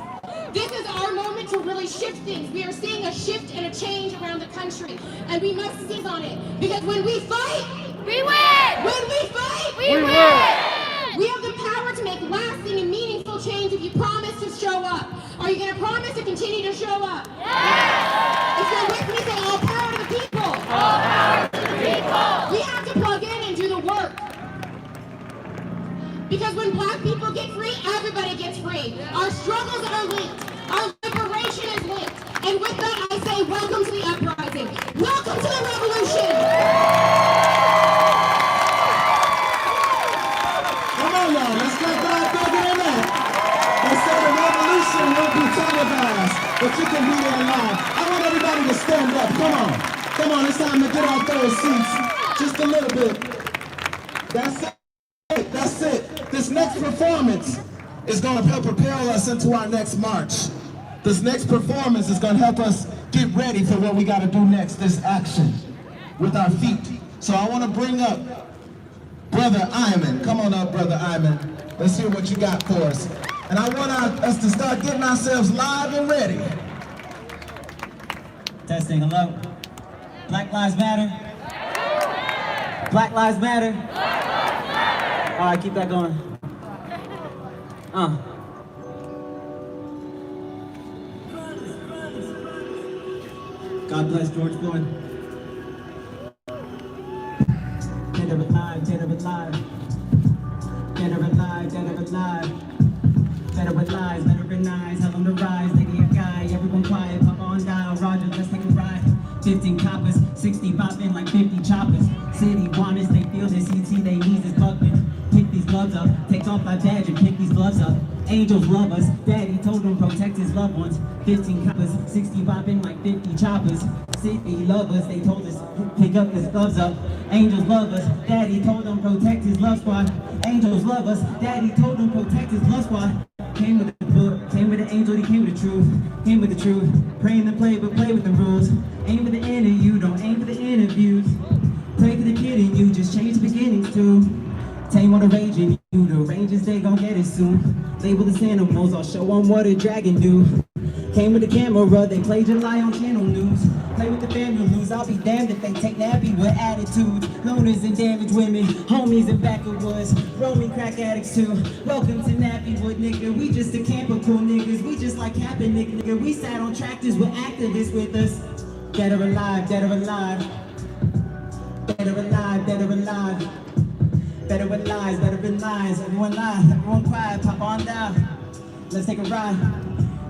This is our moment to really shift things. We are seeing a shift and a change around the country, and we must seize on it. Because when we fight, we win! When we fight, we win! We have the power to make lasting and meaningful change if you promise to show up. Are you going to promise to continue to show up? Yes! If you're with me, say all power to the people. All power to the people. We have to plug in and do the work. Because when Black people get free, everybody day gets free. Our struggles are linked. Our liberation is linked. And with that, I say, welcome to the uprising. Welcome to the revolution. Come on, y'all. Let's get that bigger than that. They say the revolution will be televised, but you can read it live. I want everybody to stand up. Come on. Come on, it's time to get off those seats. Just a little bit. That's it. That's it. This next performance is going to help propel us into our next march. This next performance is going to help us get ready for what we got to do next, this action with our feet. So I want to bring up Brother Iman. Come on up, Brother Iman. Let's hear what you got for us. And I want us to start getting ourselves live and ready. Testing, hello. Black Lives Matter? Black Lives Matter? All right, keep that going. God bless George Floyd. Dead or alive, dead or alive. Dead or alive, dead or alive. Better with lies, better with eyes, hell on the rise, lady a guy, everyone quiet, pop on dial, Roger, let's take a ride. 15 coppers, 60 popping like 50 choppers. City wanted, they feel this CT, they knees is buckling. Pick these gloves up, take off my badge and pick these gloves up. Angels love us, daddy told them protect his loved ones. 15 coppers, 60 popping like 50 choppers. City love us, they told us pick up his gloves up. Angels love us, daddy told them protect his love squad. Angels love us, daddy told them protect his love squad. Came with the book, came with the angel, he came with the truth. Came with the truth, praying to play, but play with the rules. Aim for the end in you, don't aim for the interviews. Pray for the kid in you, just change the beginnings too. Tame on the rage in you, the ranges, they gon' get it soon. Label the animals, I'll show them what a dragon do. Came with the camera, they play July on channel news. Play with the family lose, I'll be damned if they take nappy with attitudes. Loners and damaged women, homies in backwoods, roaming crack addicts too. Welcome to Nappywood, nigga, we just a camp of cool niggas. We just like capping, nigga, we sat on tractors with activists with us. Dead or alive, dead or alive. Dead or alive, dead or alive. Better with lies, better with lies. Everyone lies, everyone quiet, pop on down. Let's take a ride.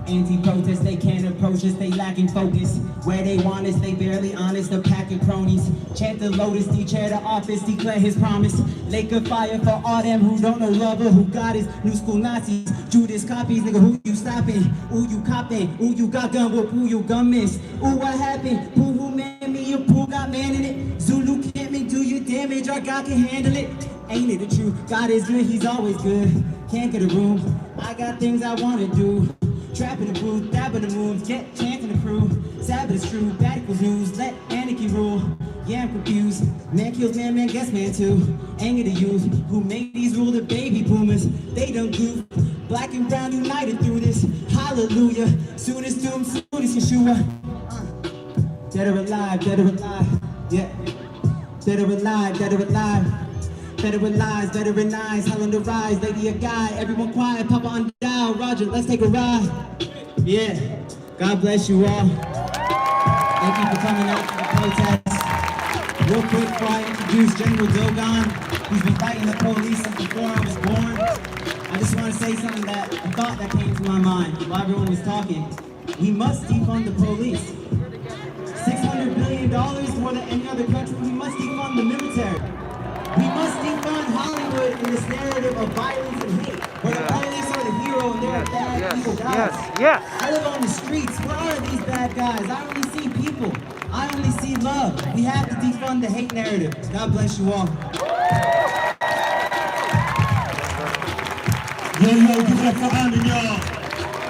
Anti-protest, they can't approach us, they lacking focus. Where they want us, they barely honest, a pack of cronies. Chant the lotus, de-chair the office, declare his promise. Lake of fire for all them who don't know lover, who got his new school Nazis. Judas copies, nigga, who you stopping? Ooh, you copping, ooh, you got gun, whoop, ooh, you gun miss. Ooh, what happened? Ooh, who man me, your pool got man in it. Zulu can't make do your damage, our God can handle it. Ain't it the truth? God is good, he's always good. Can't get a room, I got things I wanna do. Trap in the booth, dab in the moves, get chance in the crew. Sabbath is true, bad equals news, let anarchy rule. Yeah, I'm confused. Man kills man, man gets man too. Anger the youth who make these rules, the baby boomers. They don't goof. Black and brown united through this. Hallelujah. Soon as doom, soon as Yeshua. Dead or alive, dead or alive. Yeah. Dead or alive, dead or alive. Better with lies, better with eyes, hell on the rise, lady a guy, everyone quiet, papa on down, Roger, let's take a ride. Yeah, God bless you all. Thank you for coming out to the protest. Real quick before I introduce General Dogon, who's been fighting the police since before I was born, I just want to say something that, a thought that came to my mind while everyone was talking. We must defund the police. $600 billion more than any other country, we must defund the military. We must defund Hollywood in this narrative of violence and hate, where the police are the hero and they're bad, evil guys. Yes. I live on the streets. Where are these bad guys? I only see people. I only see love. We have to defund the hate narrative. God bless you all. Yo, give it up for Iman, y'all.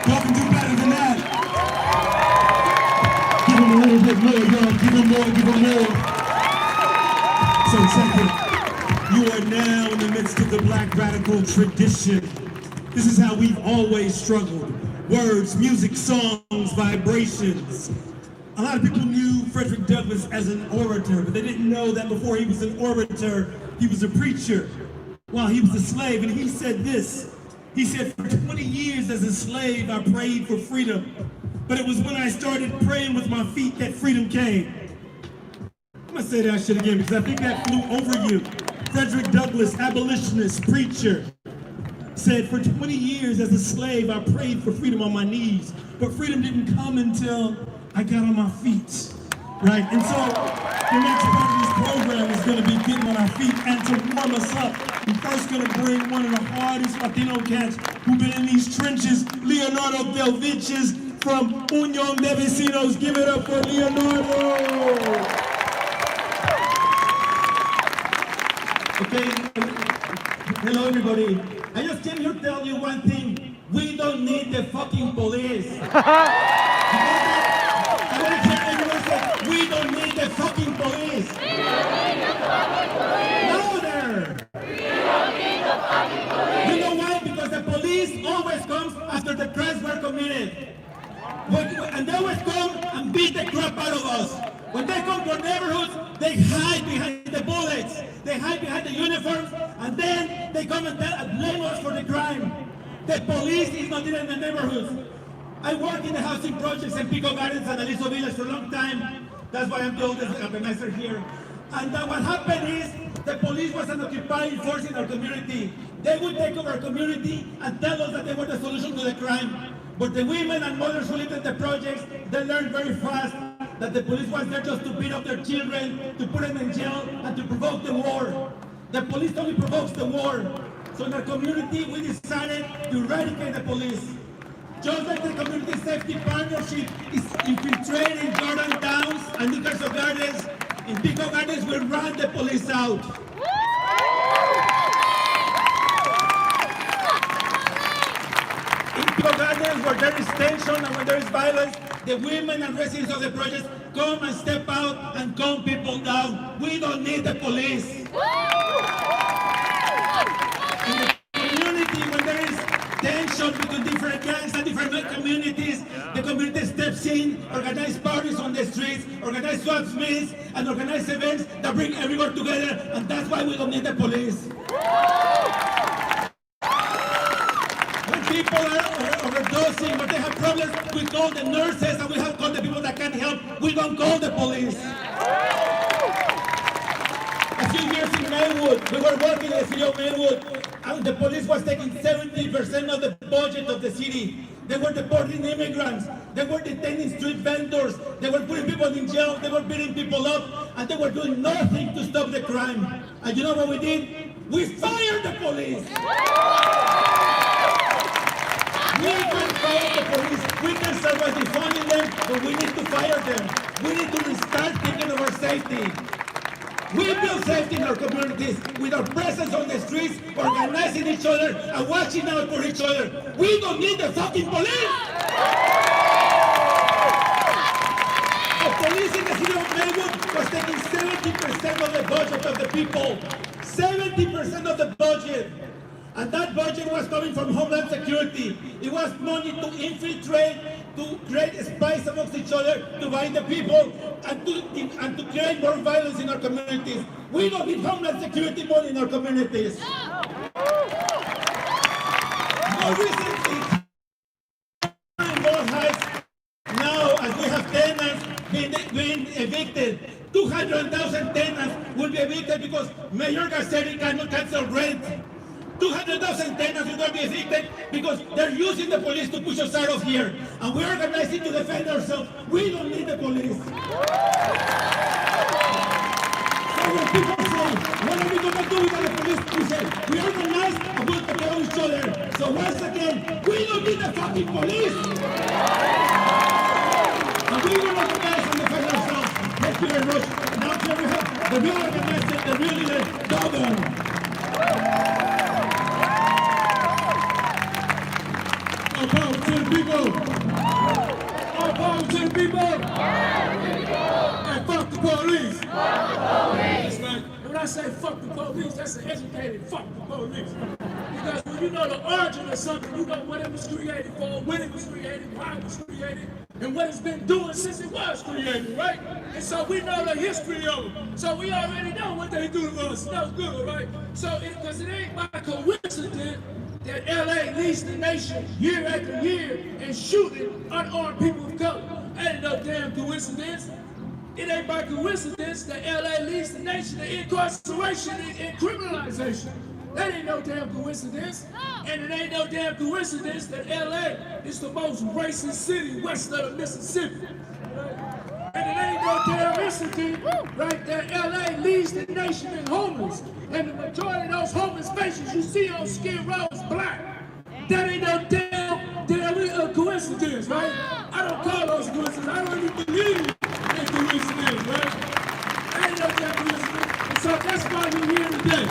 Y'all can do better than that. Give him a little bit more, y'all. Give him more, give him more. So check it. You are now in the midst of the Black radical tradition. This is how we've always struggled. Words, music, songs, vibrations. A lot of people knew Frederick Douglass as an orator, but they didn't know that before he was an orator, he was a preacher while he was a slave. And he said this. He said, for 20 years as a slave, I prayed for freedom. But it was when I started praying with my feet that freedom came. I'm gonna say that shit again because I think that flew over you. Frederick Douglass, abolitionist, preacher. said, for 20 years as a slave, I prayed for freedom on my knees, but freedom didn't come until I got on my feet, right? And so the next part of this program is going to be getting on our feet, and to warm us up, I'm first going to bring one of the hardest Latino cats who've been in these trenches, Leonardo Delviches from Unión de Vecinos. Give it up for Leonardo. Okay, hello everybody. I just came here to tell you one thing. We don't need the fucking police. I want to hear everyone say, we don't need the fucking police. We don't need the fucking police. Louder. We don't need the fucking police. You know why? Because the police always comes after the crimes were committed. And they always come and beat the crap out of us. When they come to our neighborhoods, they hide behind the bullets. They hide behind the uniforms, and then they come and blame us for the crime. The police is not even in the neighborhoods. I work in the housing projects in Pico Gardens and Aliso Village for a long time. That's why I'm the oldest organizer here. And what happened is, the police was an occupying force in our community. They would take over our community and tell us that they were the solution to the crime. But the women and mothers who lived in the projects, they learned very fast that the police was there just to beat up their children, to put them in jail, and to provoke the war. The police only provokes the war. So in our community, we decided to eradicate the police. Just like the Community Safety Partnership is infiltrating Jordan Downs and Nickerson Gardens, in Pico Gardens we run the police out. In Pico Gardens, where there is tension and when there is violence, the women and residents of the projects come and step out and calm people down. We don't need the police. In the community, when there is tension between different gangs and different communities, the community steps in, organize parties on the streets, organize swap meets, and organize events that bring everyone together, and that's why we don't need the police. When people are overdosing, when they have problems, we call the nurses and we have called the people that can help. We don't call the police. A few years in Maywood, we were working in the city of Maywood, and the police was taking 70% of the budget of the city. They were deporting immigrants. They were detaining street vendors. They were putting people in jail. They were beating people up. And they were doing nothing to stop the crime. And you know what we did? We fired the police. We can fire the police. We can start by defunding them, but we need to fire them. We need to restart thinking of our safety. We build safety in our communities with our presence on the streets, organizing each other and watching out for each other. We don't need the fucking police! The police in the city of Maywood was taking 70% of the budget of the people. 70% of the budget. And that budget was coming from Homeland Security. It was money to infiltrate, to create spies amongst each other, to bind the people, and to create more violence in our communities. We don't need Homeland Security money in our communities. More recently, more heights. Now, as we have tenants being evicted, 200,000 tenants will be evicted because Mayor Garcetti cannot cancel rent. 200,000 tenants will not be evicted because they're using the police to push us out of here. And we're organizing to defend ourselves. We don't need the police. So when people say, what are we going to do without the police? We say, we organize and we'll take care of each other. So once again, we don't need the fucking police. And we will organize and defend ourselves. Thank you very much. Now here we have the real organizer, the real leader, Dogon. All power to the people! All power to the people! And fuck the police! Fuck the police! That's right. When I say fuck the police, that's an educated fuck the police. Because when you know the origin of something, you know what it was created for, when it was created, why it was created, and what it's been doing since it was created, right? And so we know the history of it. So we already know what they do to us. That's good, right? So, because it ain't by coincidence that LA leads the nation year after year and shooting unarmed people of color. Ain't no damn coincidence. It ain't by coincidence that LA leads the nation in incarceration and criminalization. That ain't no damn coincidence. And it ain't no damn coincidence that LA is the most racist city west of the Mississippi. And it ain't no damn incident, right, that LA leads the nation in homeless. And the majority of those homeless faces you see on Skid Row is black. That ain't no damn coincidence, right? I don't call those coincidences. I don't even believe in coincidence, right? That ain't no damn coincidence. And so that's why we're here today.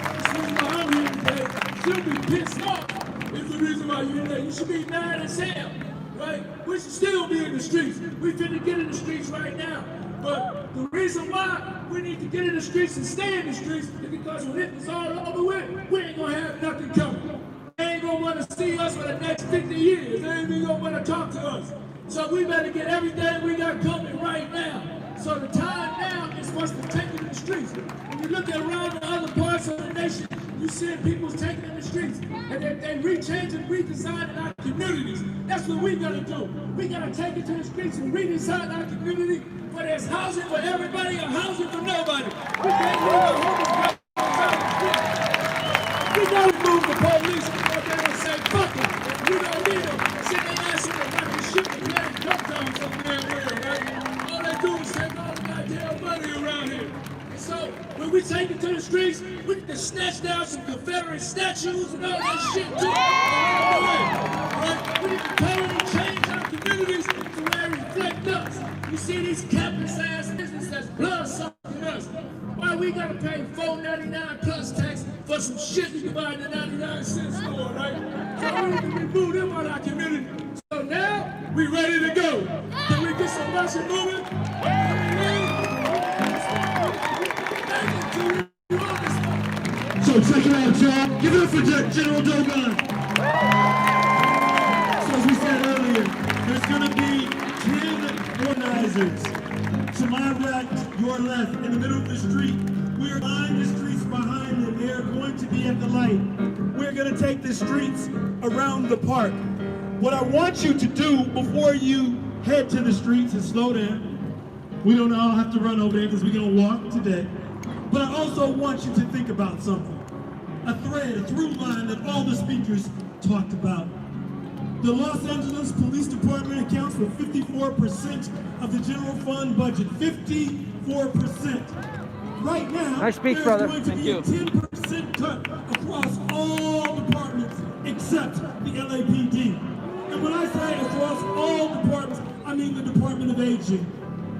That's the reason why I'm here today. You should be pissed off is the reason why you're here today. You should be mad as hell, right? We should still be in the streets. We finna get in the streets right now. But the reason why we need to get in the streets and stay in the streets is because when it is all over with, we ain't gonna have nothing coming. They ain't gonna wanna see us for the next 50 years. They ain't even gonna wanna talk to us. So we better get everything we got coming right now. So the time now is for us to take it to the streets. When you look around the other parts of the nation, you see people taking in the streets, and they re-changing, redesigning our communities. That's what we gotta do. We gotta take it to the streets and redesign our community where there's housing for everybody or housing for nobody. We can't leave our homeless out the street. We gotta move the police, or they're gonna say, fuck them. We don't need them. Shit, they ask you to run the shit and let it come down from there, right? All they do is take all the goddamn money around here. So when we take it to the streets, we can snatch down some Confederate statues and all that shit too. Right? We need to totally change our communities to where it reflect us. You see these capitalist ass businesses that's blood sucking us. Why we gotta pay $4.99 plus tax for some shit you can buy in the 99-cent store, right? So we need to remove them out of our community. So now we ready to go. Can we get some Russian moving? So check it out, y'all. Give it up for General Dogon. So as we said earlier, there's going to be 10 organizers. To my right, your left, in the middle of the street. We are behind the streets behind them. They are going to be at the light. We're going to take the streets around the park. What I want you to do before you head to the streets is slow down. We don't all have to run over there because we're going to walk today. But I also want you to think about something. A thread, a through line that all the speakers talked about. The Los Angeles Police Department accounts for 54% of the general fund budget. 54%. Right now, nice speech, there's brother. going to be a 10% cut across all departments except the LAPD. And when I say across all departments, I mean the Department of Aging.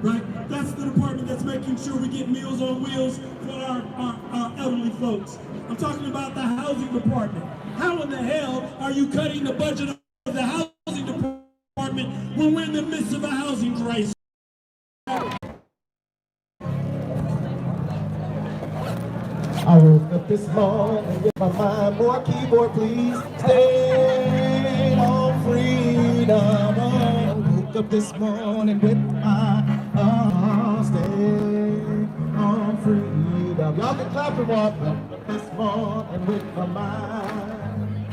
Right? That's the department that's making sure we get Meals on Wheels for our elderly folks. I'm talking about the housing department. How in the hell are you cutting the budget of the housing department when we're in the midst of a housing crisis? I woke up this morning with my mind, more keyboard please. Stay on freedom. Woke up this morning with my stay on freedom. Y'all can clap and walk. Woke up this morning with my mind.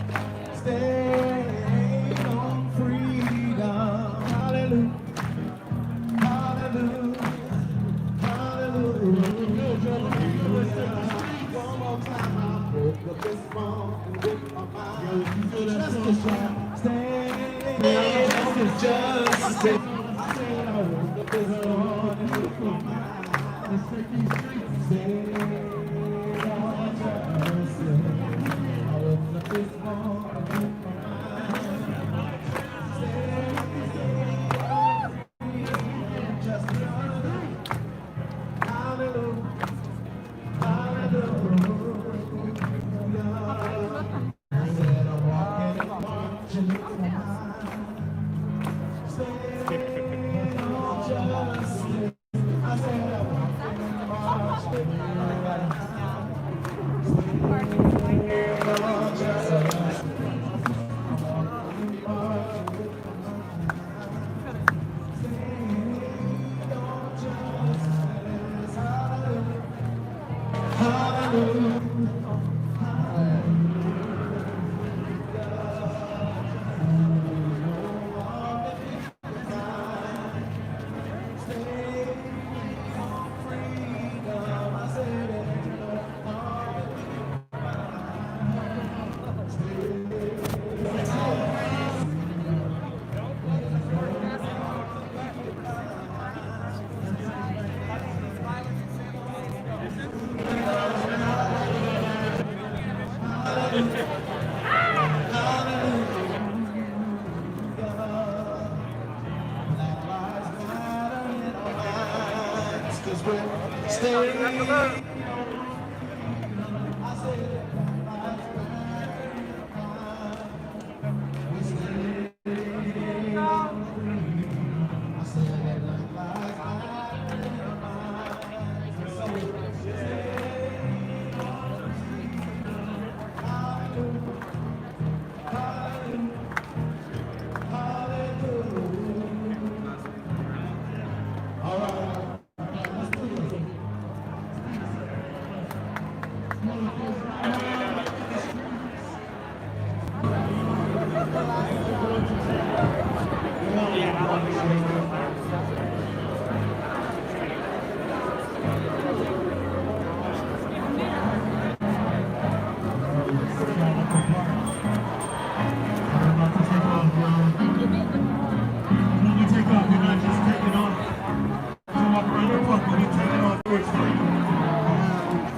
Stay on freedom. Hallelujah. Hallelujah. Hallelujah. One more time, I woke up this morning with my mind. Just a shot. Stay on justice. I said I woke up this morning with my mind. Stay on justice. I woke up this morning with my mind. Stay on justice. Hallelujah.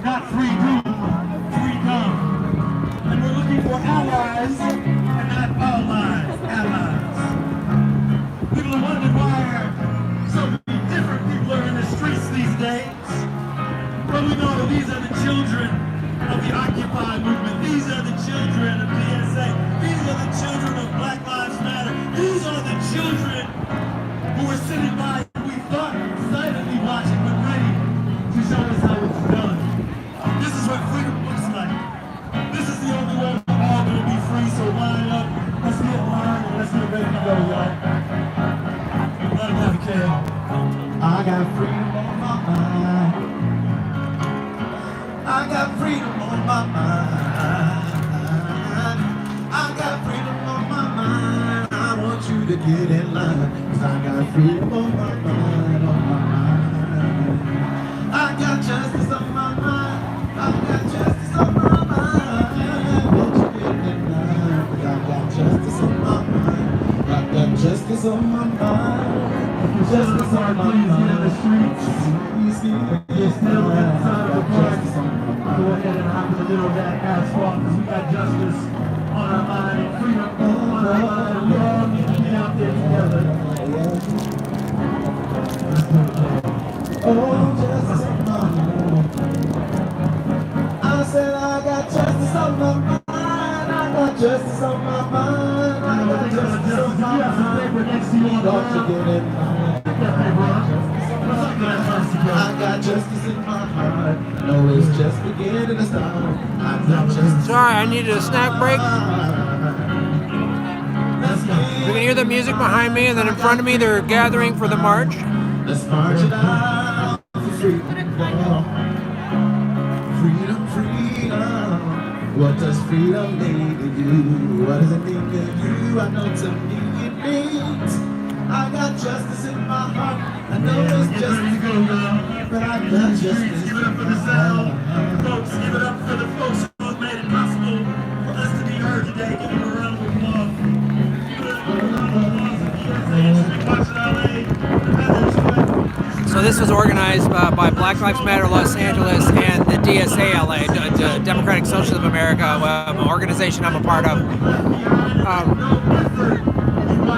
Not freedom, freedom. And we're looking for allies and not allies. People are wondering why so many different people are in the streets these days. Well, we know these are the children of the Occupy movement. These are the children of DSA. These are the children of Black Lives Matter. These are the children who were sitting by, we thought, silently watching, but ready to show us how it's done. This is what freedom looks like. This is the only way we're all going to be free, so line up. Let's get in line and let's get ready to go, y'all. Let them have a care. I got freedom on my mind. I got freedom on my mind. I got freedom on my mind. I want you to get in line. 'Cause I got freedom on my mind, on my mind. I got justice on my mind. I got justice on my mind. Won't you get in line? 'Cause I got justice on my mind. I got justice on my mind. Justice on my mind. Please get in the streets. You're still inside of the park. Go ahead and hop in the middle of that asphalt because we got justice on our mind and freedom on our mind. We all need to get out there together. Oh, justice on my mind. I said I got justice on my mind. I got justice on my mind. I got justice on my mind. Next to you on the Don't you get in line. I got justice in my heart. No, it's just beginning to start. I got justice. Sorry, I needed a snack break. You can hear the music behind me, and then in front of me, they're gathering for the march. Let's march it out for freedom. Freedom, freedom. What does freedom mean to you? What does it mean to you? I know to me it means I got justice in my heart. I know it's justice, but I got justice. Give it up for the sound. Folks, give it up for the folks who have made it possible for us to be heard today. Give them a round of applause. Give it up for the round of applause. So this was organized by Black Lives Matter Los Angeles and the DSA LA, Democratic Socialists of America, an organization I'm a part of.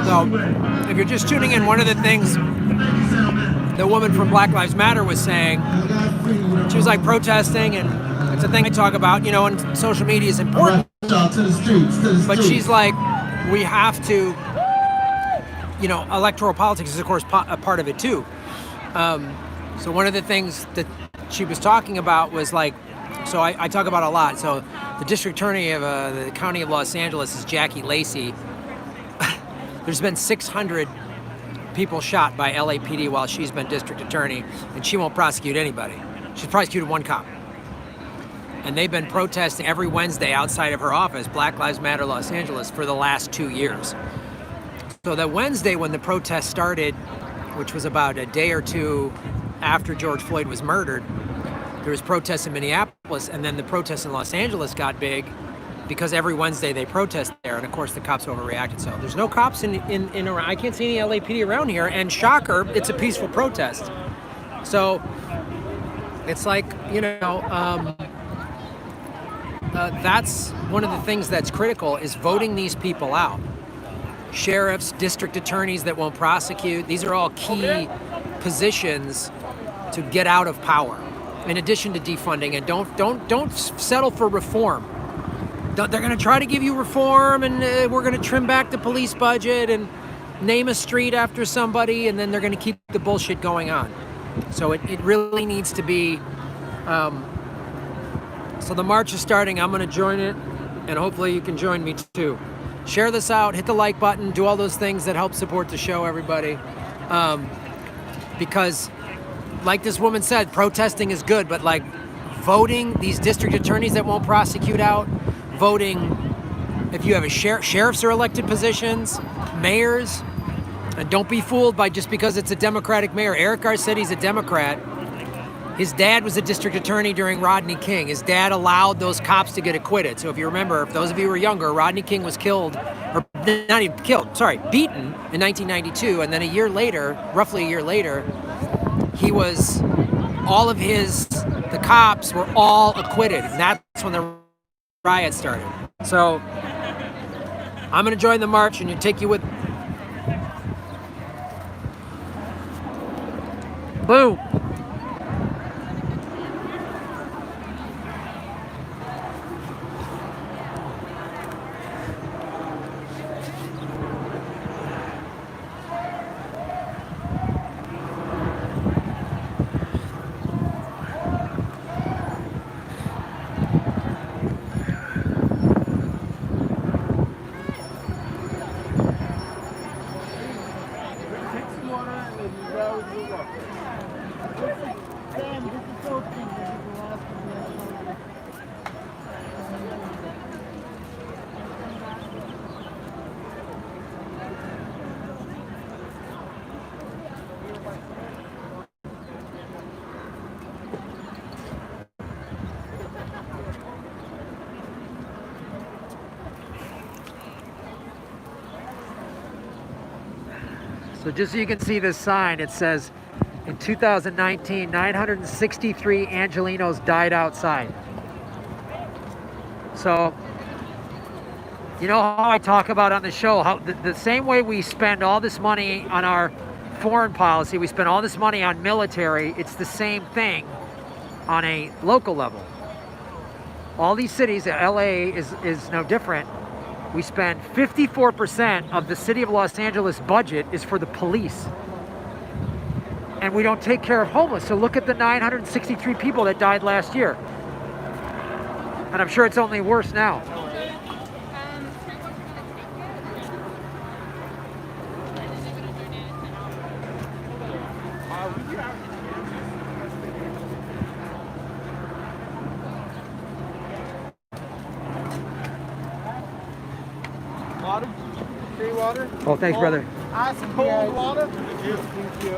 So if you're just tuning in, one of the things the woman from Black Lives Matter was saying, she was like protesting, and it's a thing I talk about, you know, and social media is important. But she's like, we have to, you know, electoral politics is of course a part of it too. So one of the things that she was talking about was like, so I talk about a lot. So the district attorney of the county of Los Angeles is Jackie Lacey. There's been 600 people shot by LAPD while she's been district attorney, and she won't prosecute anybody. She's prosecuted one cop. And they've been protesting every Wednesday outside of her office, Black Lives Matter Los Angeles, for the last 2 years. So that Wednesday when the protest started, which was about a day or two after George Floyd was murdered, there was protests in Minneapolis, and then the protests in Los Angeles got big because every Wednesday they protest there, and of course the cops overreacted. So there's no cops in around. I can't see any LAPD around here, and shocker, it's a peaceful protest. So it's like, you know, that's one of the things that's critical is voting these people out. Sheriffs, district attorneys that won't prosecute, these are all key positions to get out of power. in addition to defunding, and don't settle for reform. They're going to try to give you reform, and we're going to trim back the police budget and name a street after somebody, and then they're going to keep the bullshit going on. So it really needs to be. So the march is starting. I'm going to join it, and hopefully you can join me too. Share this out, hit the like button, do all those things that help support the show, everybody. Because, like this woman said, protesting is good, but like voting, these district attorneys that won't prosecute out, voting, if you have a sheriffs are elected positions, mayors, and don't be fooled by just because it's a Democratic mayor. Eric Garcetti's a Democrat. His dad was a district attorney during Rodney King. His dad allowed those cops to get acquitted. So if you remember, if those of you who were younger, Rodney King was killed, or not even killed, sorry, beaten in 1992. And then a year later, roughly a year later, the cops were all acquitted. And that's when the riot started. So I'm going to join the march and take you with. Boom. So just so you can see this sign, it says, in 2019, 963 Angelenos died outside. So, you know how I talk about on the show, how the same way we spend all this money on our foreign policy, we spend all this money on military, it's the same thing on a local level. All these cities, LA is no different. We spend 54% of the city of Los Angeles budget is for the police. And we don't take care of homeless. So look at the 963 people that died last year. And I'm sure it's only worse now. Water? Free water? Oh, thanks, brother. Ice cold water? Thank you. Thank you.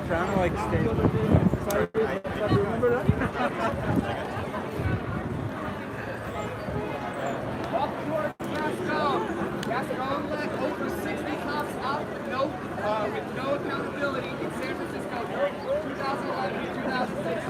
Trying to like stay. Remember that? Gascon let over 60 cops out with no accountability in San Francisco during 2011 and 2016.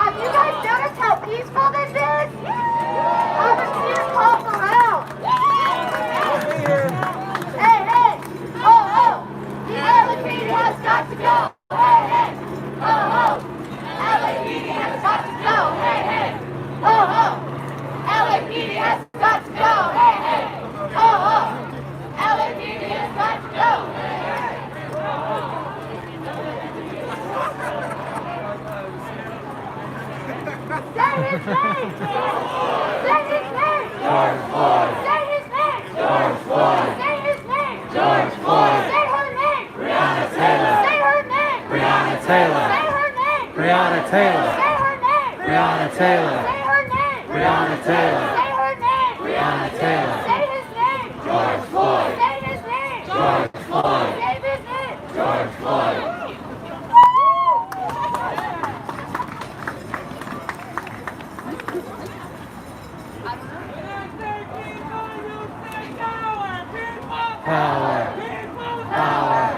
Have you guys noticed how peaceful this is? Haven't seen it pop around. Hey, hey, oh, oh, the LAPD has got to go. Hey, hey, oh, oh, LAPD has got to go. Hey, hey, oh, oh, LAPD has got to go. Hey, hey, oh, oh, LAPD has got to go. Hey, hey. Say his name! Say his name! George Floyd. Say his name! George Floyd. Say his name! George Floyd. Say her name! Breonna Taylor. Say her name! Breonna Taylor. Say her name! Breonna Taylor. Say her name! Breonna Taylor. Say her name! Breonna Taylor. Say her name! Breonna Taylor. Say his name! George Floyd. Say his name! George Floyd. Say his name! George Floyd. Power. Power.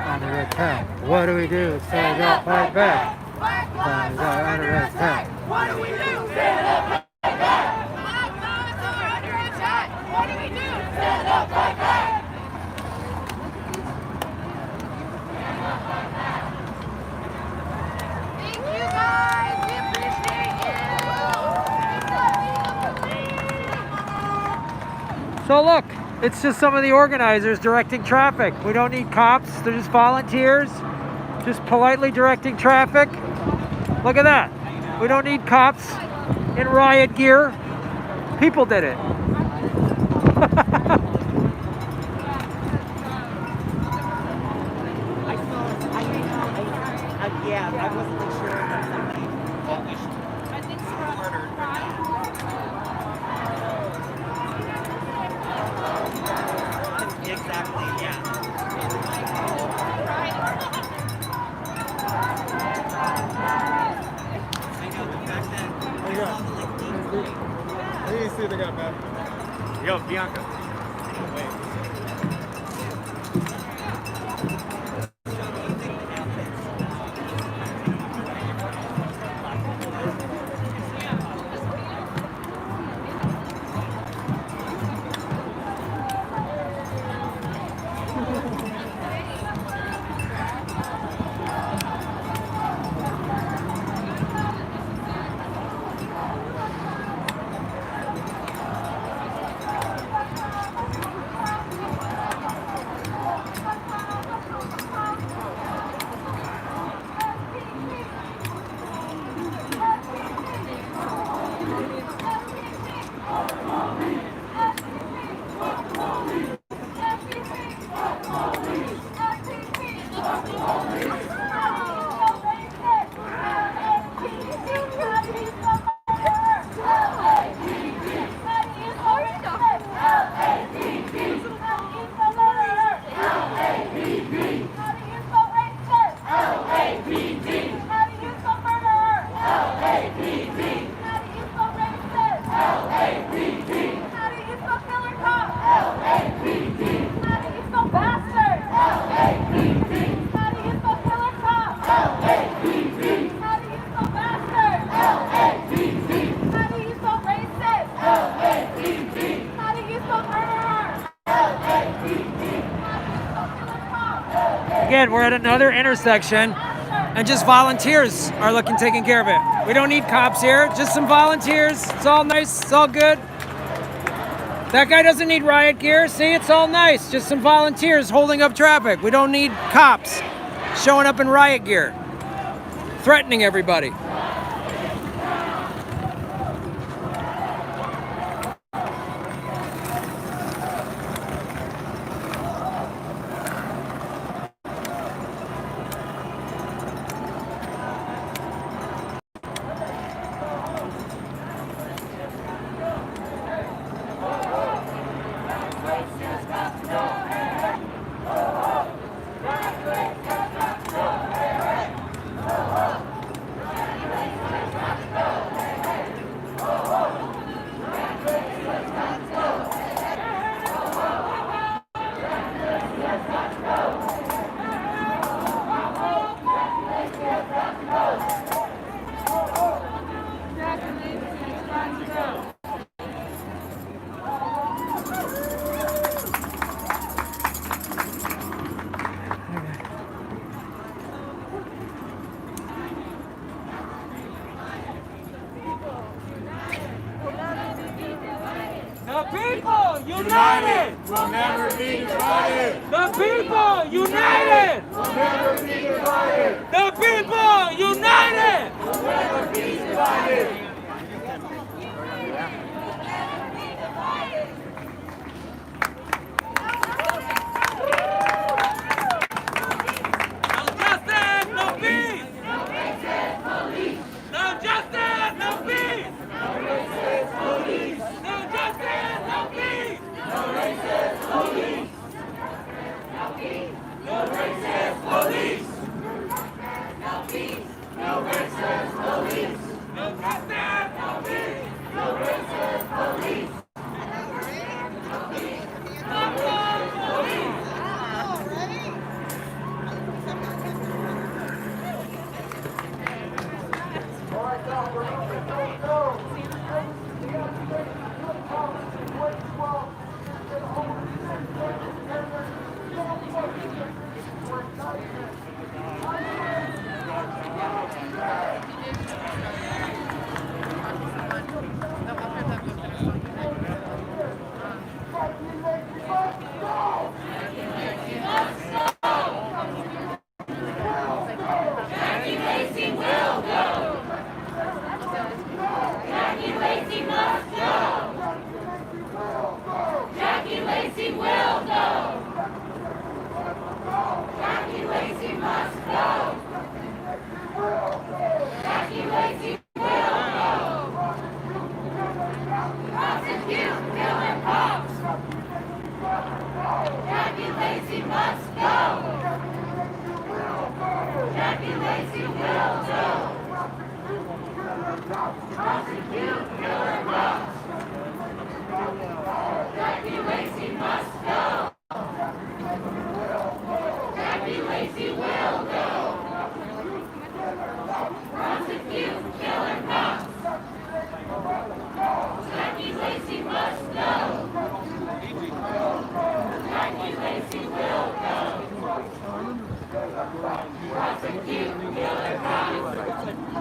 Under attack. What do we do? Stand up, fight back. Black Lives are under attack. What do we do? Stand up, fight back! Black lives are under attack! What do we do? Stand up, fight back! Thank you guys! We appreciate you! So look, it's just some of the organizers directing traffic. We don't need cops. They're just volunteers, just politely directing traffic. Look at that. We don't need cops in riot gear. People did it. Yeah, I wasn't sure that somebody murdered. Exactly, yeah. I know the fact that I saw the like I didn't see they got back. Yo, Bianca. Wait. Again, we're at another intersection, and just volunteers are taking care of it. We don't need cops here, just some volunteers. It's all nice, it's all good. That guy doesn't need riot gear. See, it's all nice. Just some volunteers holding up traffic. We don't need cops showing up in riot gear, threatening everybody. The people united will never be divided. The people united will never be divided. The people united will never be divided. No justice, no peace. No racist police. No justice, no peace. No racist police. No justice, no peace. No racist police. No peace. No racist police. No peace. No racist police. No justice, no peace. No racist police. No peace. No police.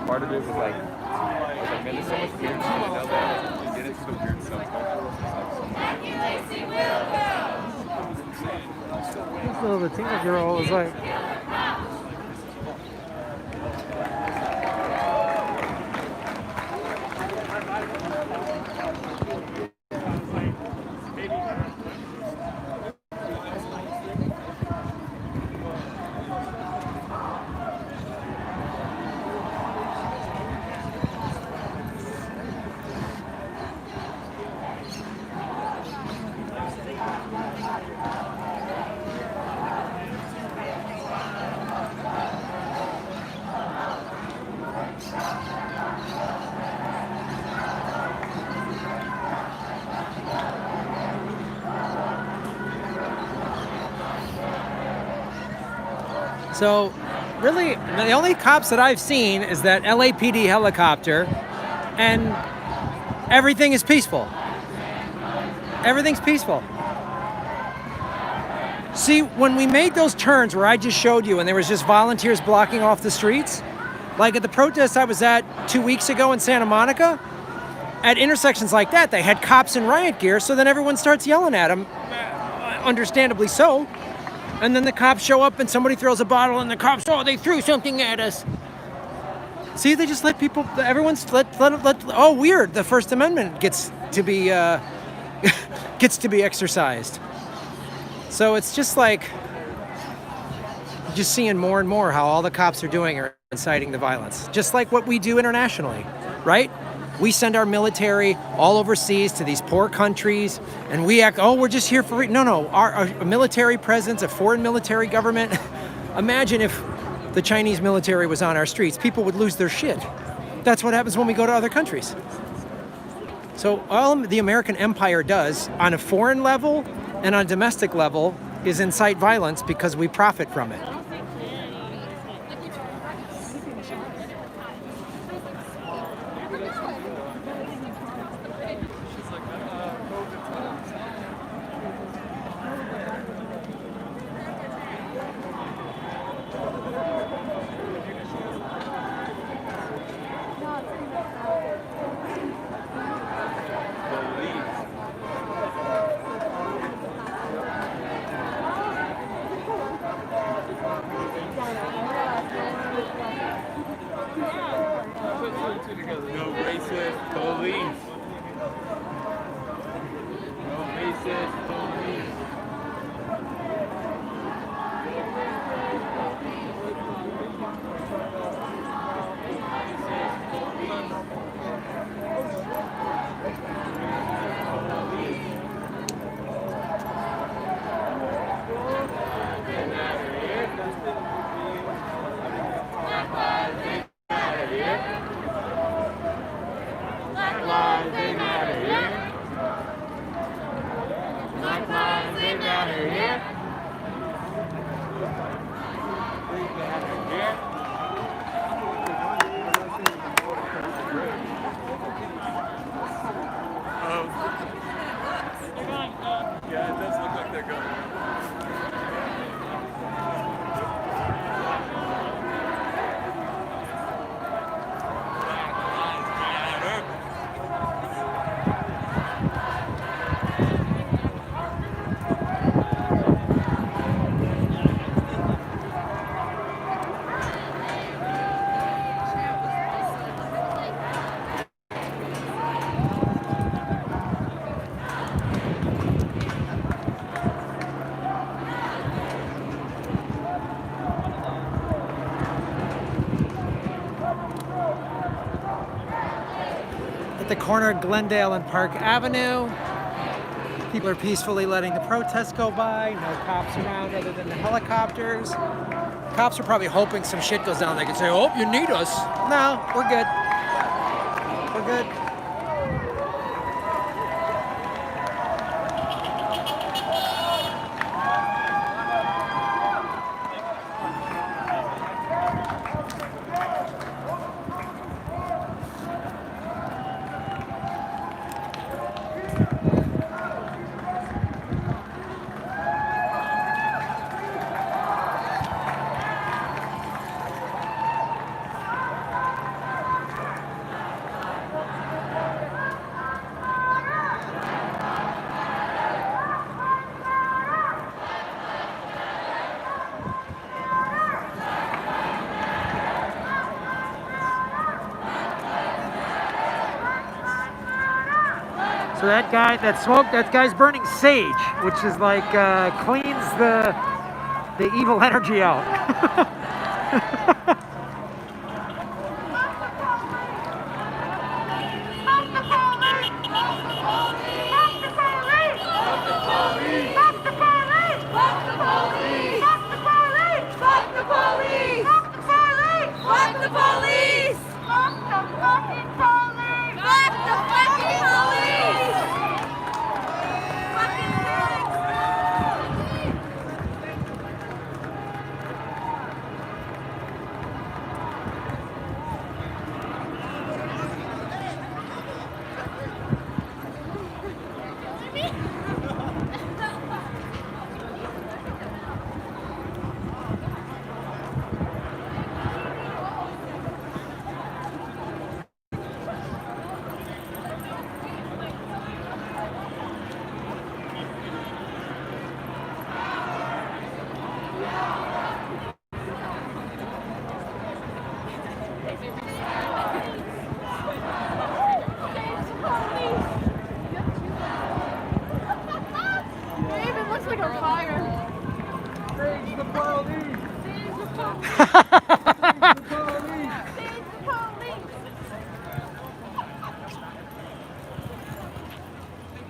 Part of it was like, man, there's so much weird shit in LA. You get into the weird subculture. This little Latina girl was like, So, really, the only cops that I've seen is that LAPD helicopter, and everything is peaceful. Everything's peaceful. See, when we made those turns where I just showed you and there was just volunteers blocking off the streets, like at the protest I was at 2 weeks ago in Santa Monica, at intersections like that, they had cops in riot gear, so then everyone starts yelling at them, understandably so. And then the cops show up and somebody throws a bottle and the cops, oh, they threw something at us. See, they just let people, everyone's oh, weird, the First Amendment gets to be exercised. So it's just like, just seeing more and more how all the cops are doing are inciting the violence. Just like what we do internationally, right? We send our military all overseas to these poor countries, and we act, oh, we're just here for, no, our military presence, a foreign military government. Imagine if the Chinese military was on our streets, people would lose their shit. That's what happens when we go to other countries. So all the American empire does on a foreign level and on a domestic level is incite violence because we profit from it. No racist police. No racist police. Yeah, it does look like they're going. At the corner of Glendale and Park Avenue, people are peacefully letting the protests go by. No cops around other than the helicopters. Cops are probably hoping some shit goes down. They can say, oh, you need us. No, we're good. We're good. So that guy, that smoke, that guy's burning sage, which is like cleans the evil energy out.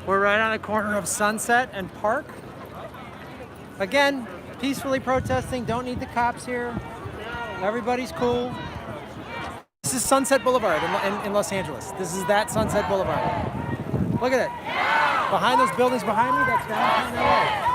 We're right on the corner of Sunset and Park. Again, peacefully protesting, don't need the cops here. Everybody's cool. This is Sunset Boulevard in Los Angeles. This is that Sunset Boulevard. Look at it. Behind those buildings behind me, that's downtown LA.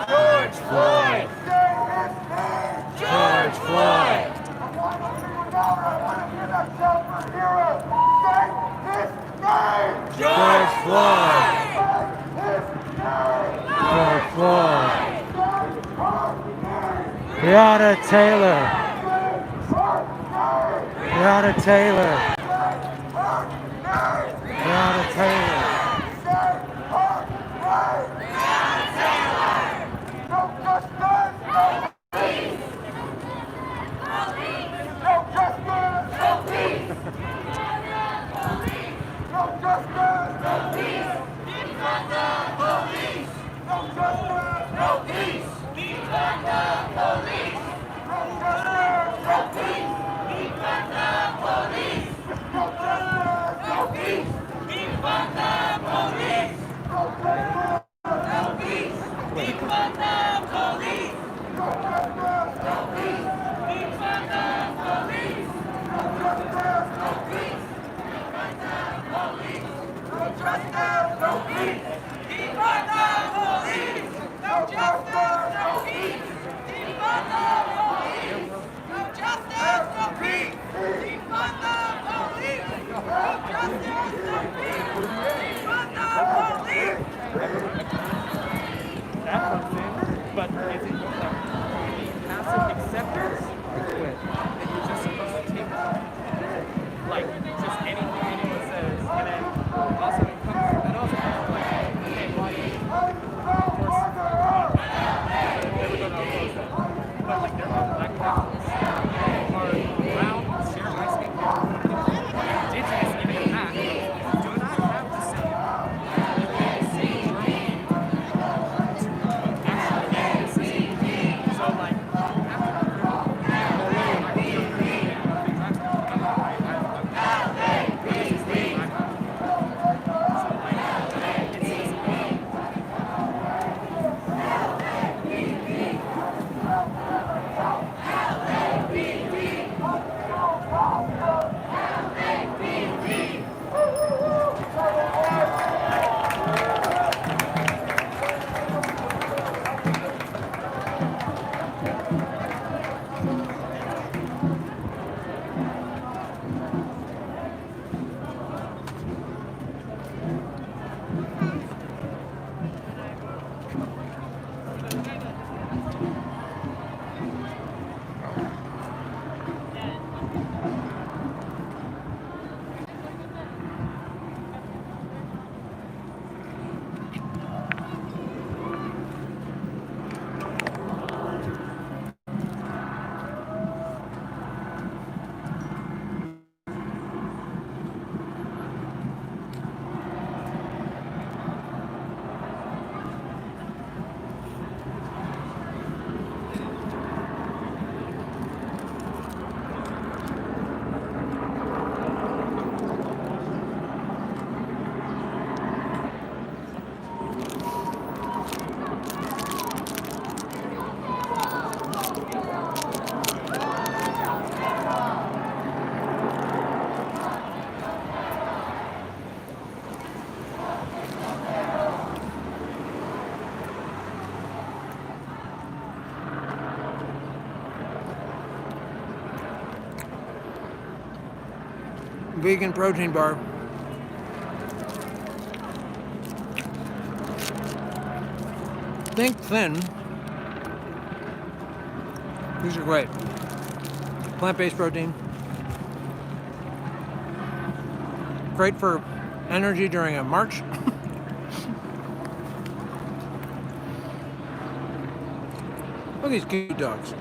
George Floyd! George Floyd! George Floyd! George Floyd! Breonna Taylor! Breonna Taylor! Breonna Taylor! But is it passive acceptance? That you're just supposed to take like just anything anyone says, and then also it comes and also like, hey, why do you of course never gonna oppose that. But like there are black capitalists who are around, share my skin color, indigenous even in that, do not have to say the same dream to actually make this system. So like vegan protein bar. Think thin. These are great. Plant-based protein. Great for energy during a march. Look at these cute dogs.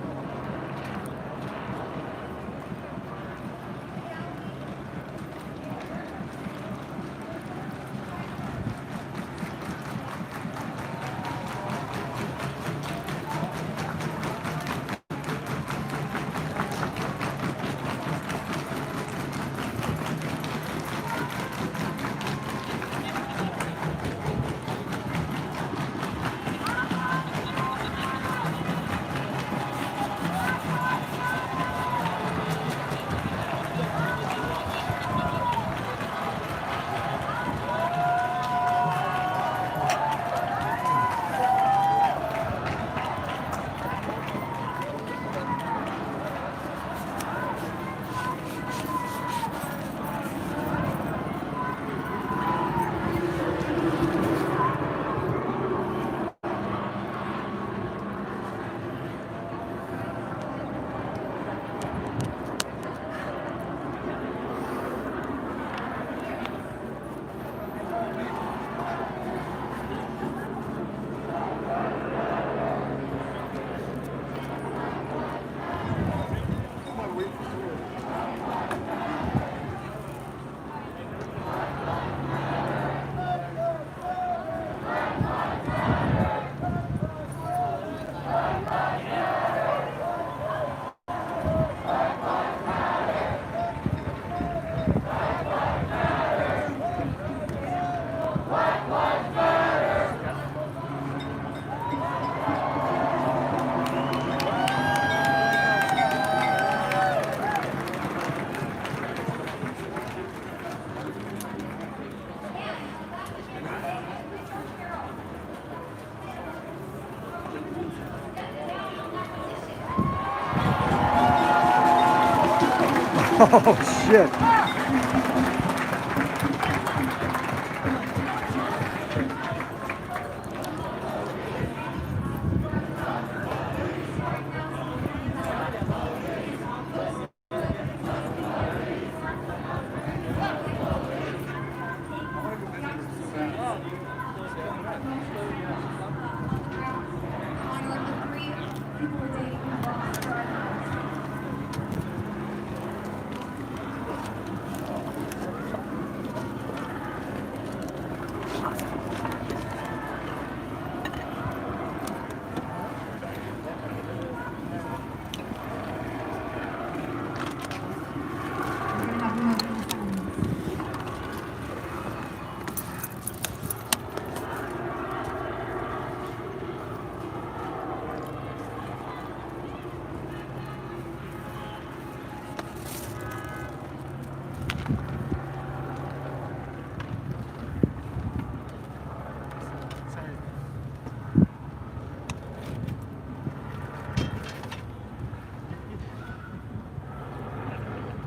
Oh, shit.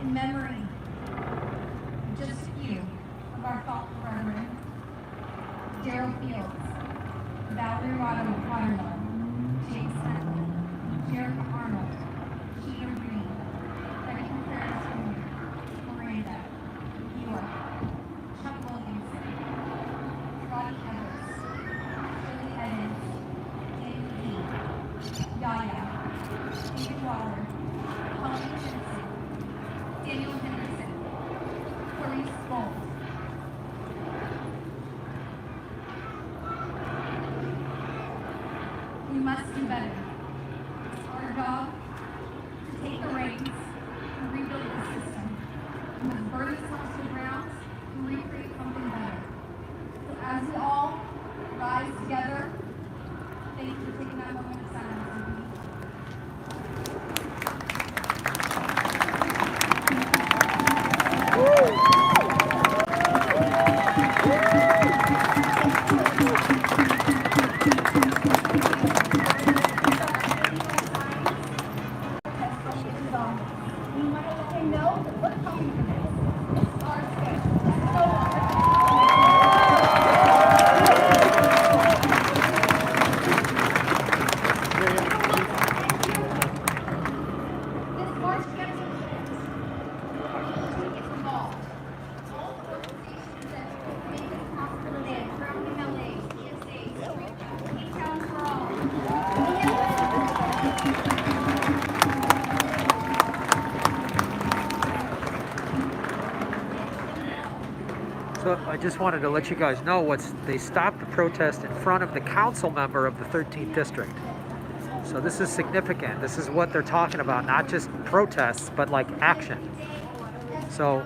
In memory of just a few of our thoughtful brethren, Daryl Fields, Valerie Watermill, James Bentley, Jerica Arnold, Sheena Green, Debbie Contreras Jr., Miranda, York, Chuck Williamson, Roddy Evers, Shirley Evans, David Lee, Yaya, David Waller, Holly Jensen, Daniel Henderson, Clarice Bolt. We must do better. It's our job to take the reins and rebuild the system. We must burn ourselves to the ground and recreate something better. So as we all rise together, thank you for taking that moment of silence with me. We want to let them know that we're coming for this. It's our space. It's no longer I just wanted to let you guys know they stopped the protest in front of the council member of the 13th district. So this is significant. This is what they're talking about, not just protests, but like action. So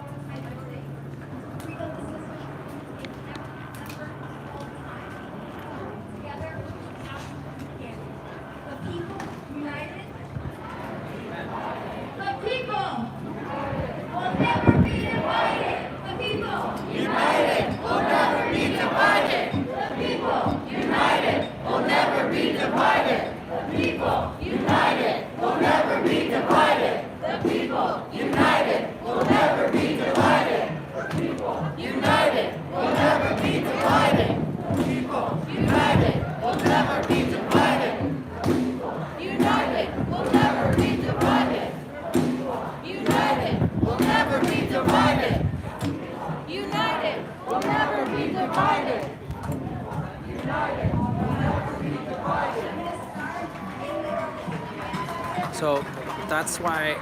So that's why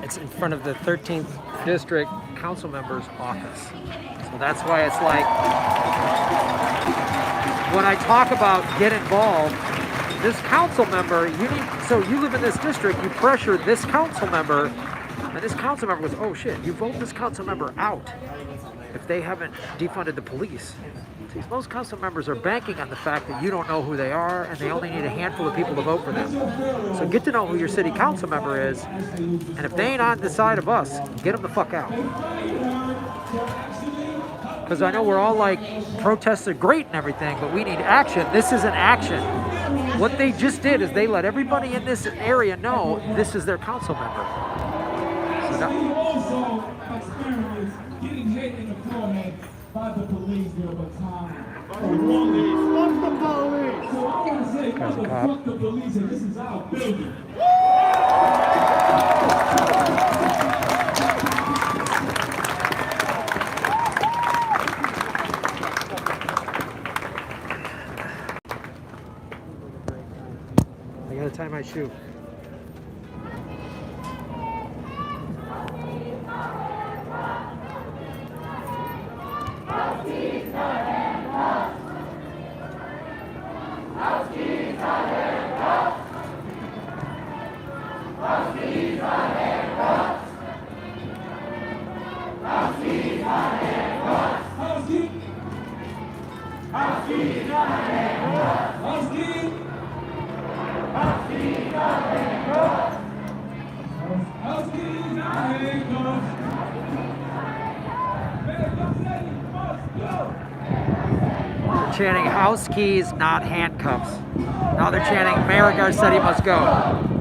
it's in front of the 13th district council member's office. So that's why it's like, when I talk about get involved, this council member, so you live in this district, you pressure this council member, and this council member goes, oh shit, you vote this council member out if they haven't defunded the police. See, most council members are banking on the fact that you don't know who they are and they only need a handful of people to vote for them. So get to know who your city council member is, and if they ain't on the side of us, get them the fuck out. Because I know we're all like, protests are great and everything, but we need action. This isn't action. What they just did is they let everybody in this area know this is their council member. So also experienced getting hit in the forehead by the police there over time. Fuck the police! So I want to say, fuck the police, and this is our building. I gotta tie my shoe. Chanting house keys, not handcuffs. Now they're chanting Mayor Garcetti must go.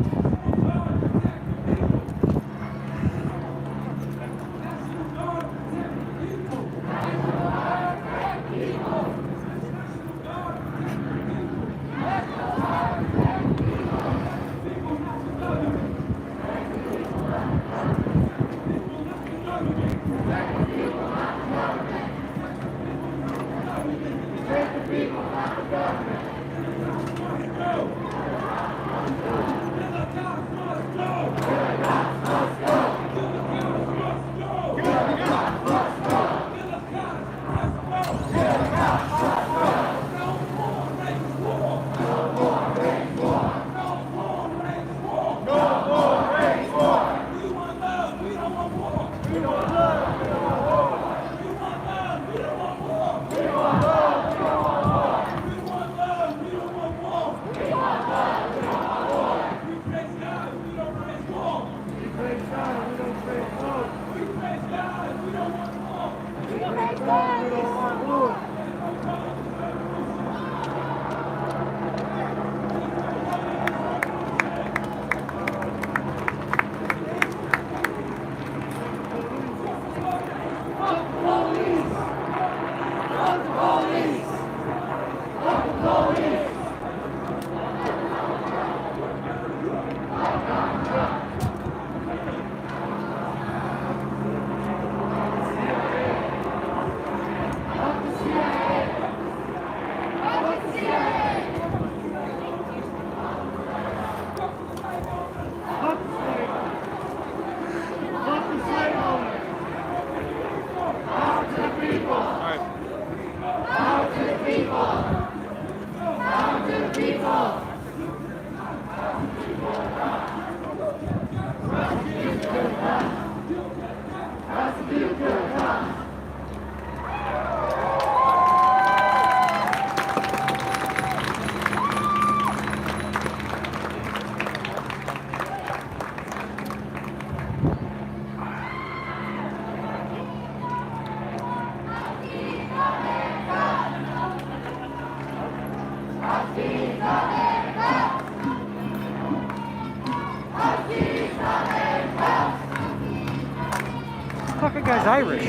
you guys Irish?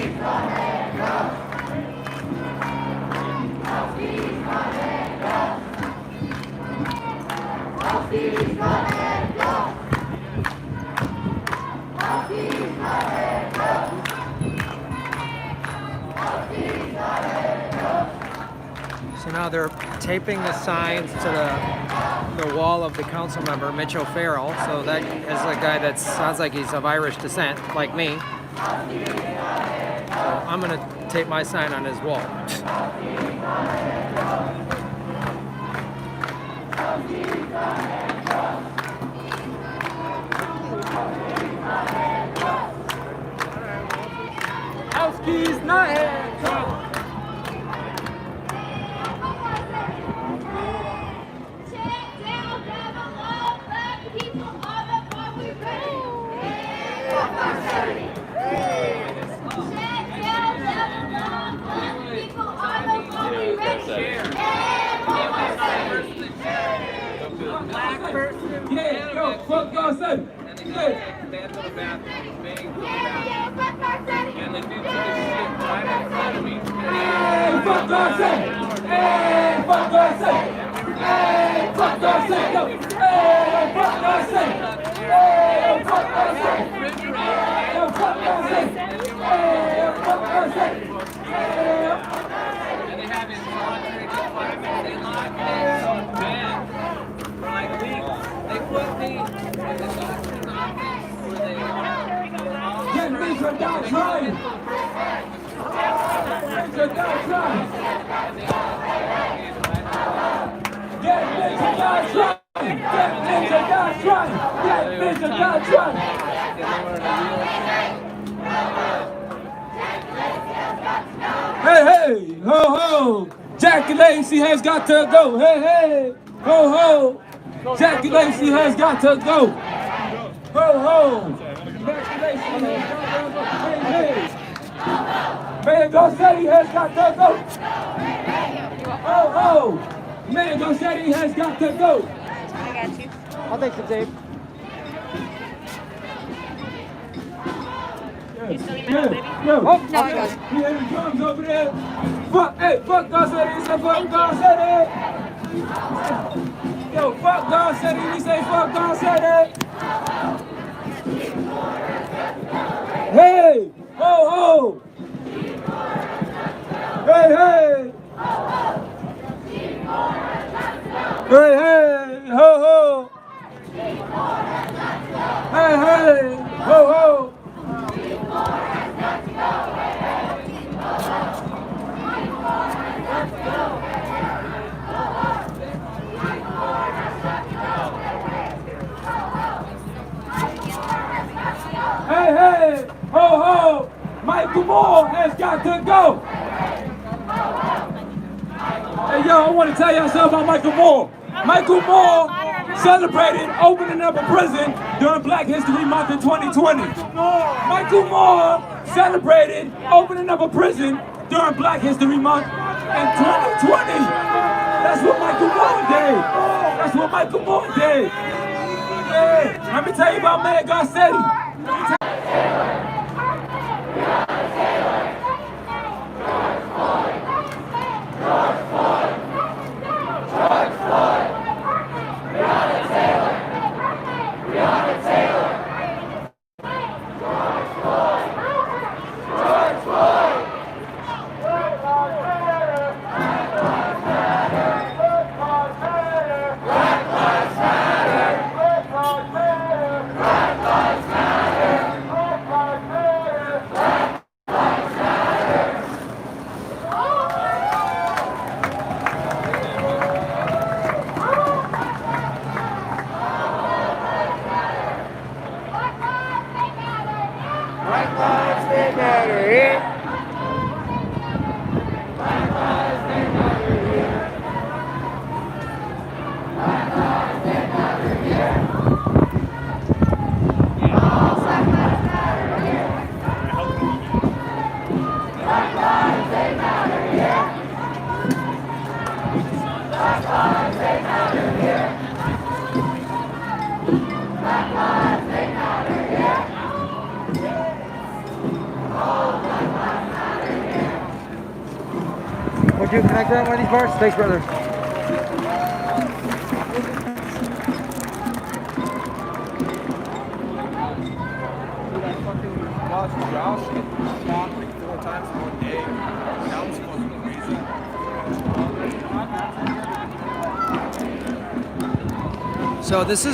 So now they're taping the signs to the wall of the council member, Mitch O'Farrell. So that is a guy that sounds like he's of Irish descent, like me. So I'm gonna tape my sign on his wall. House keys not handcuffed. Yeah, yo, fuck God said. Yeah. And the dude took a shit right outside of me. Hey, fuck God said. Hey, fuck God said. Hey, fuck God said. Yo, hey, fuck God said. Hey, fuck God said. Yo, fuck God said. Hey, fuck God said. And they have his voluntary deployment. They locked me so bad for like weeks. They put me in the doctor's office where they Get me from down trying. Get down trying. Get me from down trying. Get me from down trying. Get me from down trying. Hey, hey, ho, ho. Jackie Lacey has got to go. Hey, hey, ho, ho. Jackie Lacey has got to go. Ho, ho. Jackie Lacey has got to go. Hey, hey. Man Garcetti has got to go. Ho, ho. Man Garcetti has got to go. I got you. I'll take the tape. You still need my help, baby? Yo, Oh, No, I got you. he had the drums over there. Fuck, hey, fuck Garcetti. He said fuck Garcetti. Yo, fuck Garcetti. We say fuck Garcetti. Hey, ho, ho. Hey, hey. Hey, hey, ho, ho. Hey, hey, ho, ho. Hey, hey, ho, ho. Michael Moore has got to go. Hey, yo, I want to tell y'all something about Michael Moore. Michael Moore celebrated opening up a prison during Black History Month in 2020. Michael Moore celebrated opening up a prison during Black History Month in 2020. That's what Michael Moore did. That's what Michael Moore did. Hey, let me tell you about Mayor Garcetti. Oh! you. Can I grab one of these bars? Thanks, brother. That fucking watch Josh get shot like 4 times in one day. That was fucking crazy. So this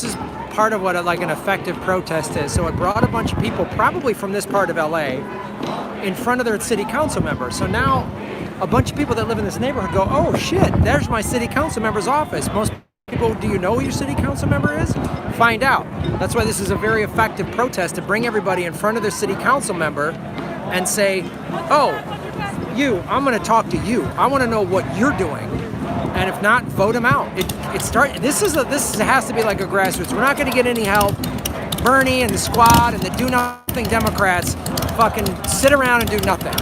is part of what like an effective protest is. So it brought a bunch of people, probably from this part of LA, in front of their city council member. So now a bunch of people that live in this neighborhood go, oh shit, there's my city council member's office. Most people, do you know who your city council member is? Find out. That's why this is a very effective protest, to bring everybody in front of their city council member and say, oh, you, I'm gonna talk to you. I wanna know what you're doing. And if not, vote him out. This has to be like a grassroots. We're not gonna get any help. Bernie and the squad and the do nothing Democrats fucking sit around and do nothing.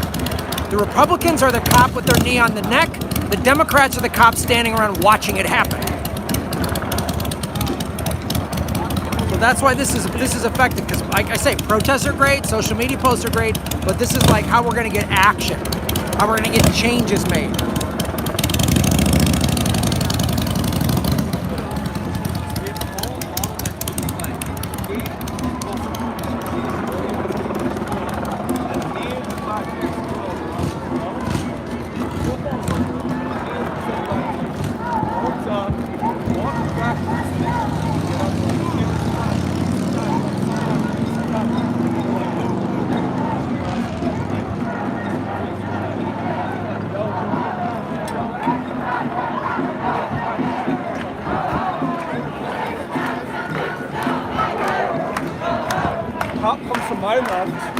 The Republicans are the cop with their knee on the neck. The Democrats are the cops standing around watching it happen. So that's why this is effective, because like I say, protests are great, social media posts are great, but this is like how we're gonna get action, how we're gonna get changes made. Cop comes from my left.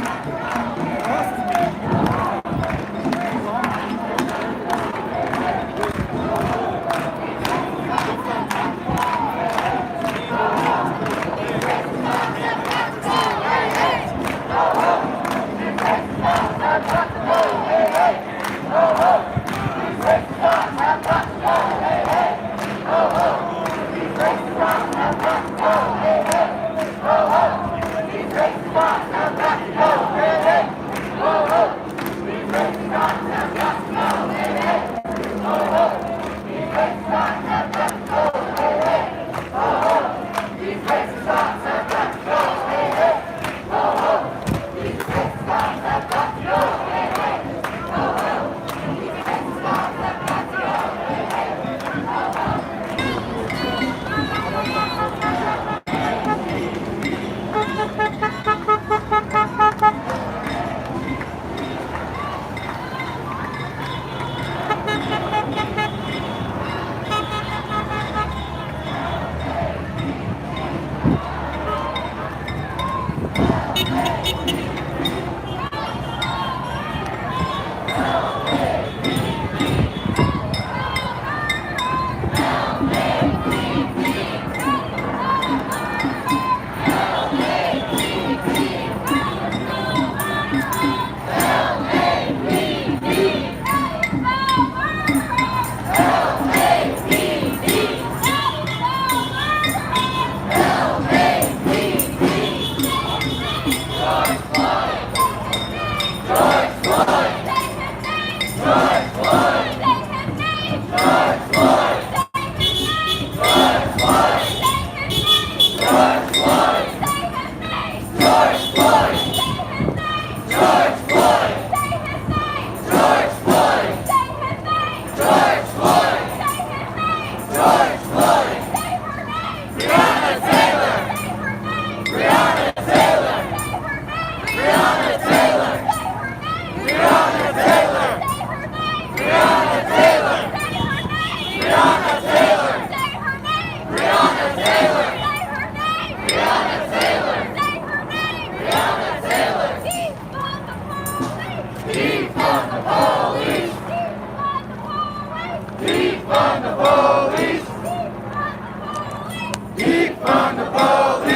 Defund the police!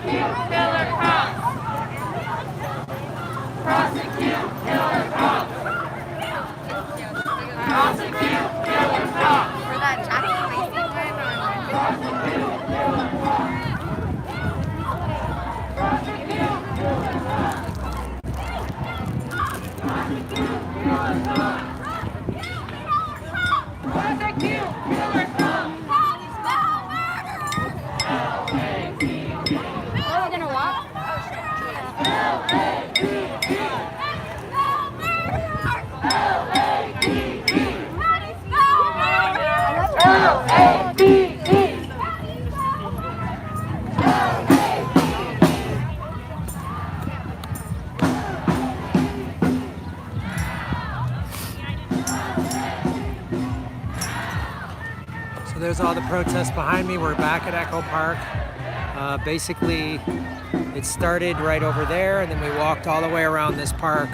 killer cops. Prosecute killer cops. Prosecute killer cops. For that Jackie Lacey win or prosecute killer cops. Prosecute killer cops. Prosecute killer cops. Prosecute killer cops. Police spell murderers. L-A-P-D. Oh, we're gonna walk? Oh, shit. L-A-P-D. Spell murderers. L-A-P-D. Police spell murderers. L-A-P-D. So there's all the protests behind me. We're back at Echo Park. Basically, it started right over there, and then we walked all the way around this park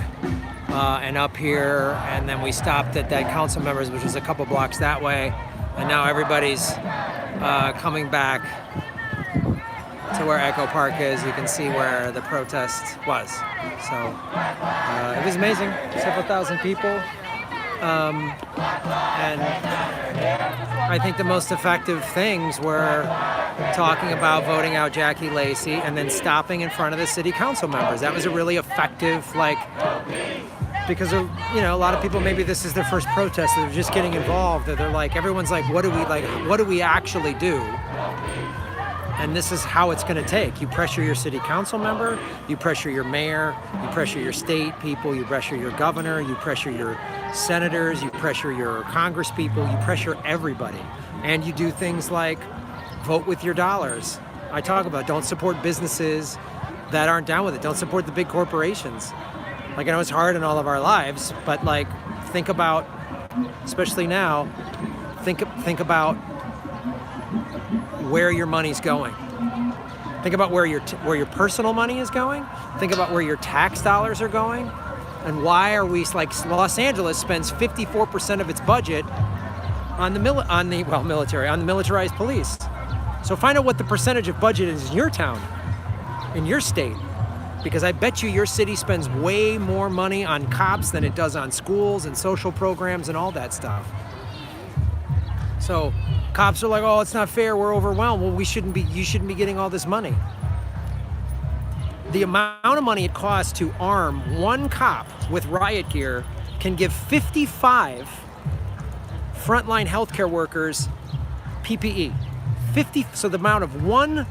and up here, and then we stopped at that council members, which is a couple blocks that way, and now everybody's coming back to where Echo Park is. You can see where the protest was. So it was amazing. Several thousand people. And I think the most effective things were talking about voting out Jackie Lacey and then stopping in front of the city council members. That was a really effective, because of, a lot of people, maybe this is their first protest, they're just getting involved, they're like, everyone's like, what do we actually do? And this is how it's going to take. You pressure your city council member, you pressure your mayor, you pressure your state people, you pressure your governor, you pressure your senators, you pressure your congress people, you pressure everybody. And you do things like vote with your dollars. I talk about don't support businesses that aren't down with it. Don't support the big corporations. I know it's hard in all of our lives, but think about, especially now, think about where your money's going. Think about where your personal money is going. Think about where your tax dollars are going. And why are we, Los Angeles spends 54% of its budget on the militarized police. So find out what the percentage of budget is in your town, in your state. Because I bet you your city spends way more money on cops than it does on schools and social programs and all that stuff. So cops are like, oh, it's not fair, we're overwhelmed. Well, you shouldn't be getting all this money. The amount of money it costs to arm one cop with riot gear can give 55 frontline healthcare workers PPE. So the amount of one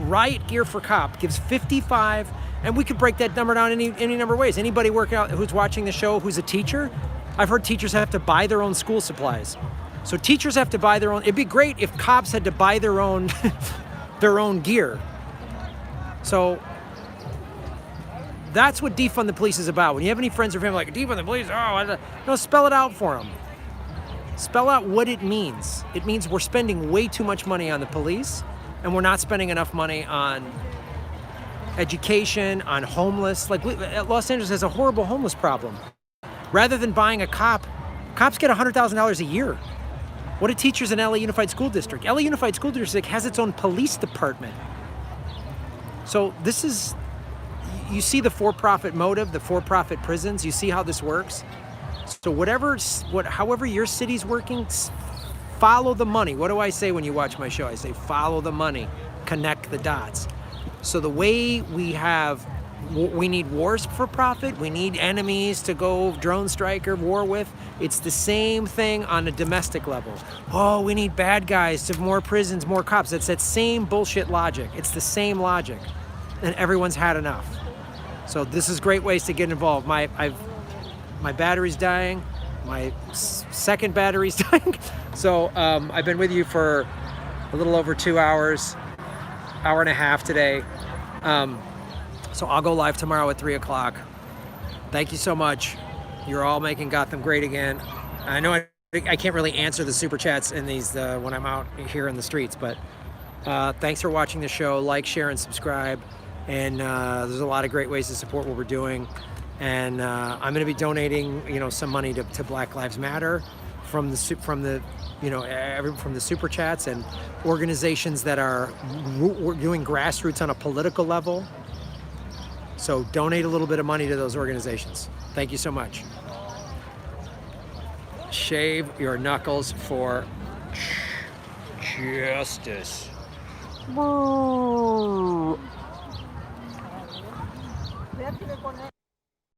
riot gear for cop gives 55, and we could break that number down any number of ways. Anybody working out who's watching the show who's a teacher, I've heard teachers have to buy their own school supplies. So teachers have to buy their own. It'd be great if cops had to buy their own gear. So that's what defund the police is about. When you have any friends or family like defund the police, no, spell it out for them. Spell out what it means. It means we're spending way too much money on the police, and we're not spending enough money on education, on homeless. Los Angeles has a horrible homeless problem. Rather than buying a cop, cops get $100,000 a year. What do teachers in LA Unified School District? LA Unified School District has its own police department. So you see the for-profit motive, the for-profit prisons, you see how this works? So however your city's working, follow the money. What do I say when you watch my show? I say follow the money, connect the dots. So the way we need wars for profit, we need enemies to go drone strike or war with. It's the same thing on a domestic level. Oh, we need bad guys to more prisons, more cops. It's that same bullshit logic. It's the same logic. And everyone's had enough. So this is great ways to get involved. My battery's dying. My second battery's dying. So I've been with you for a little over 2 hours, hour and a half today. So I'll go live tomorrow at 3 o'clock. Thank you so much. You're all making Gotham great again. I know I can't really answer the super chats in these when I'm out here in the streets, but thanks for watching the show. Like, share, and subscribe. And there's a lot of great ways to support what we're doing. And I'm going to be donating, some money to Black Lives Matter from the you know, from the super chats and organizations that are doing grassroots on a political level. So donate a little bit of money to those organizations. Thank you so much. Shave your knuckles for justice.